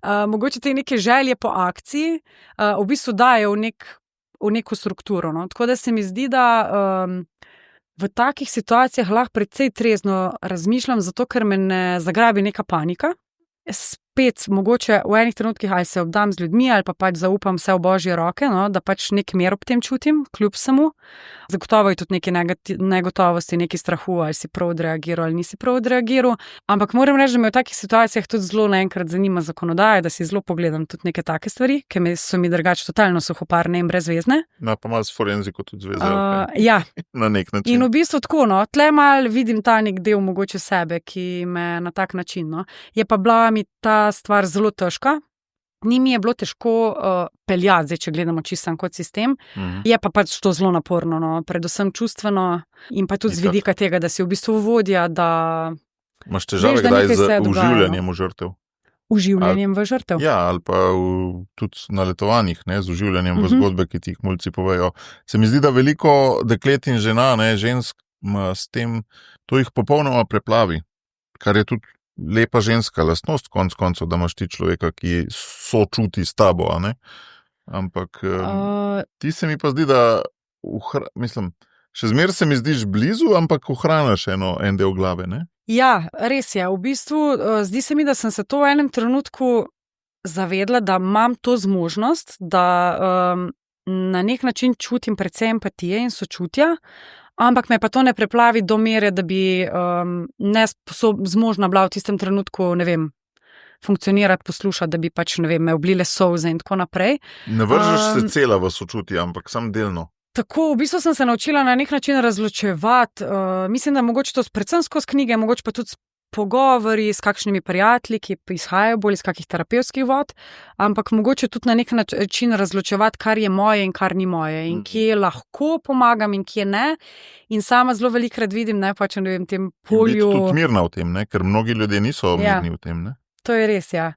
mogoče te neke želje po akciji, v bistvu dajo v neko strukturo, no. Tako da se mi zdi, da v takih situacijah lahko precej trezno razmišljam, zato ker me ne zagrabi neka panika. Spet mogoče v enih trenutkih ali se obdam z ljudmi ali pa pač zaupam vse v Božje roke, no, da pač nek mir ob tem čutim, kljub samo. Zagotovo je tudi neke negotovosti, neki strahu, ali si prav odreagiral ali nisi prav odreagiral. Ampak moram reči, da me v takih situacijah tudi zelo naenkrat zanima zakonodaja, da si zelo pogledam tudi neke take stvari, ki so mi drugače totalno suhoparne in brezvezne. Pa malo s forenziko tudi zvezal. Ja. Na nek način. In v bistvu tako, no, tle mal vidim ta nek del mogoče sebe, ki me na tak način, no. Je pa bila mi ta stvar zelo težka. Ni mi je bilo težko peljati, zdaj, če gledamo čisto kot sistem. Je pa pač to zelo naporno, no, predvsem čustveno in pa tudi z vidika tega, da si v bistvu vodja, da imaš težave kdaj z uživljanjem v žrtev? Uživljanjem v žrtev? Ja, ali pa tudi na letovanjih, ne, z uživljanjem v zgodbe, ki ti jih mulci povejo. Se mi zdi, da veliko deklet in žena, ne, žensk s tem, to jih popolnoma preplavi, kar je tudi lepa ženska lastnost, konc koncev, da imaš ti človeka, ki sočuti s tabo, a ne? Ampak ti se mi pa zdi, da mislim, še zmeraj se mi zdiš blizu, ampak ohranaš en del glave, ne? Ja, res je. V bistvu zdi se mi, da sem se to v enem trenutku zavedla, da imam to zmožnost, da na nek način čutim precej empatije in sočutja, ampak me pa to ne preplavi do mere, da bi zmožna bila v tistem trenutku, ne vem, funkcionirati, poslušati, da bi pač, ne vem, me oblile solze in tako naprej. Ne vržeš se cela v sočutje, ampak samo delno. Tako, v bistvu sem se naučila na nek način razločevati. Mislim, da mogoče to predvsem skozi knjige, mogoče pa tudi pogovori s kakšnimi prijatelji, ki izhajajo bolj iz kakih terapevtskih vod, ampak mogoče tudi na nek način razločevati, kar je moje in kar ni moje in kje lahko pomagam in kje ne. In sama zelo velikokrat vidim, ne, pač ne vem, tem polju. Biti tudi mirna v tem, ne, ker mnogi ljudje niso mirni v tem, ne. To je res, ja.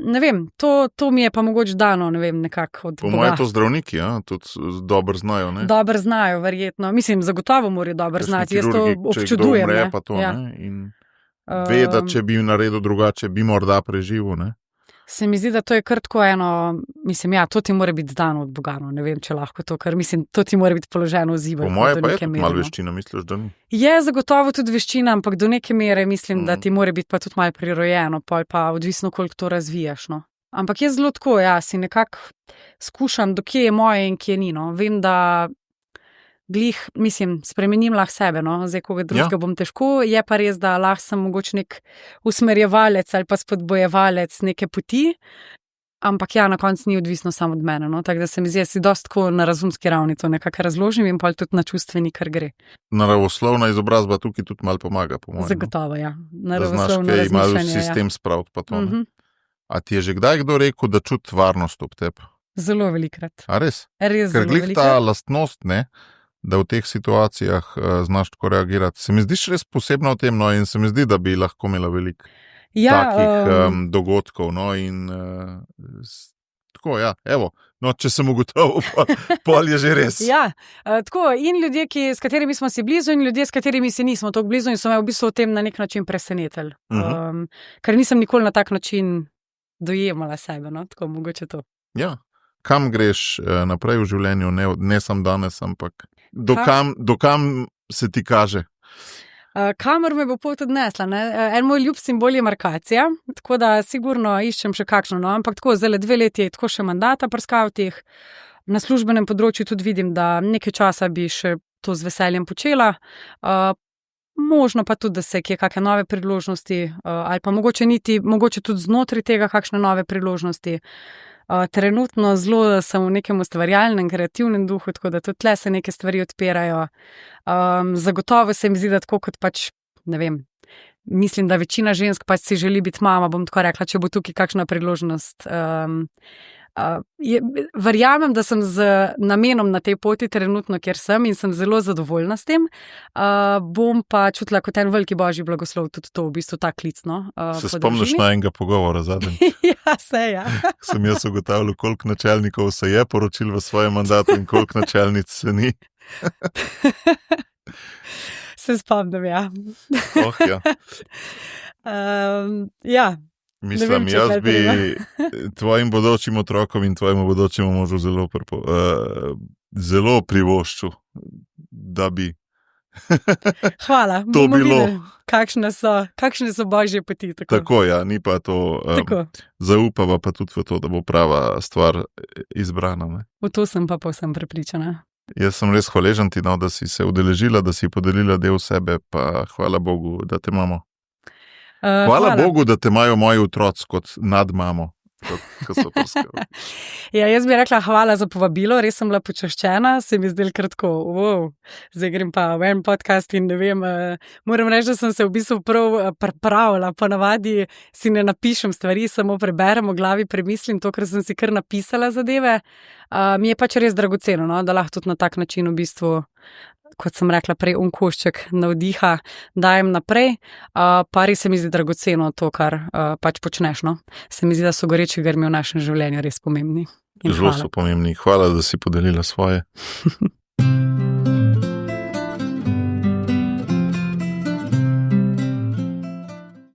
Ne vem, to mi je pa mogoče dano, ne vem, nekako od Boga. Po moje to zdravniki, tudi dobro znajo, ne? Dobro znajo, verjetno. Mislim, zagotovo morajo dobro znati. Jaz to občudujem. Če kdo umre, pa to, ne? In ve, da če bi naredil drugače, bi morda preživel, ne? Se mi zdi, da to je kar tako eno, mislim, ja, to ti mora biti dano od Boga, no, ne vem, če lahko to, ker mislim, to ti mora biti položeno v zivu. Po moje pa je tudi malo veščina, misliš, da ni? Je zagotovo tudi veščina, ampak do neke mere mislim, da ti mora biti pa tudi malo prirojeno, pa odvisno, koliko to razvijaš, no. Ampak jaz zelo tako, ja, si nekako skušam, do kje je moje in kje ni, no. Vem, da spremenim lahko sebe, no, zdaj koga drugega bom težko, je pa res, da lahko sem mogoče nek usmerjevalec ali pa spodbojevalec neke poti, ampak ja, na koncu ni odvisno samo od mene, no, tako da se mi zdi, si dosti tako na razumski ravni to nekako razložim in pa tudi na čustveni, kar gre. Naravoslovna izobrazba tukaj tudi malo pomaga, po mojem. Zagotovo, ja. Naravoslovno razmišljanje, da znaš, kaj ima sistem spraviti pa to, ne? A ti je že kdaj kdo rekel, da čuti varnost ob tebi? Zelo velikrat. A res? Res ker zelo glih velikrat. ta lastnost, ne, da v teh situacijah znaš tako reagirati. Se mi zdiš res posebno v tem, no, in se mi zdi, da bi lahko imela veliko takih dogodkov, no, in tako, ja, evo, no, če sem ugotovil, pol je že res. Ja, tako, in ljudje, s katerimi smo si blizu, in ljudje, s katerimi si nismo tako blizu in so me v bistvu o tem na nek način presenetili. Ker nisem nikoli na tak način dojemala sebe, no, tako mogoče to. Ja. Kam greš naprej v življenju, ne sam danes, ampak do kam se ti kaže? Kamor me bo pot odnesla, ne? En moj ljub simbol je markacija, tako da sigurno iščem še kakšno, no, ampak tako zdaj 2 leti je tako še mandata pri skavtih. Na službenem področju tudi vidim, da nekaj časa bi še to z veseljem počela. Možno pa tudi, da se kje kakšne nove priložnosti, ali pa mogoče tudi znotraj tega kakšne nove priložnosti. Trenutno zelo sem v nekem ustvarjalnem, kreativnem duhu, tako da tudi tle se neke stvari odpirajo. Zagotovo se mi zdi, da tako kot pač, ne vem, mislim, da večina žensk pač si želi biti mama, bom tako rekla, če bo tukaj kakšna priložnost. Verjamem, da sem z namenom na tej poti trenutno, kjer sem in sem zelo zadovoljna s tem. Bom pa čutila kot en veliki božji blagoslov tudi to, v bistvu ta klic, no. Se spomniš na enega pogovora zadnjič? Ja, se ja. Sem jaz ugotavljal, koliko načelnikov se je poročil v svojem mandatu in koliko načelnic se ni. Se spomnim, ja. Ja. Ja. Mislim, jaz bi tvojim bodočim otrokom in tvojemu bodočemu možu zelo privoščil, da bi Hvala, to bilo. Kakšne so božje poti. Tako, ja, ni pa to. Zaupava pa tudi v to, da bo prava stvar izbrana. Ne? V to sem pa povsem prepričana. Jaz sem res hvaležen ti, no, da si se udeležila, da si podelila del sebe, pa hvala Bogu, da te imamo. Hvala Bogu, da te imajo moji otroci kot nadmamo. Ja, jaz bi rekla hvala za povabilo, res sem bila počaščena, se mi zdelo kratko, zdaj grem pa v en podcast in ne vem, moram reči, da sem se v bistvu prav pripravila, ponavadi si ne napišem stvari, samo preberem v glavi, premislim to, kar sem si kar napisala zadeve, mi je pač res dragoceno, no, da lahko tudi na tak način v bistvu, kot sem rekla prej, košček navdiha dajem naprej, pa res se mi zdi dragoceno to, kar pač počneš, no. Se mi zdi, da so goreči grmi v našem življenju res pomembni. Zelo so pomembni. Hvala, da si podelila svoje.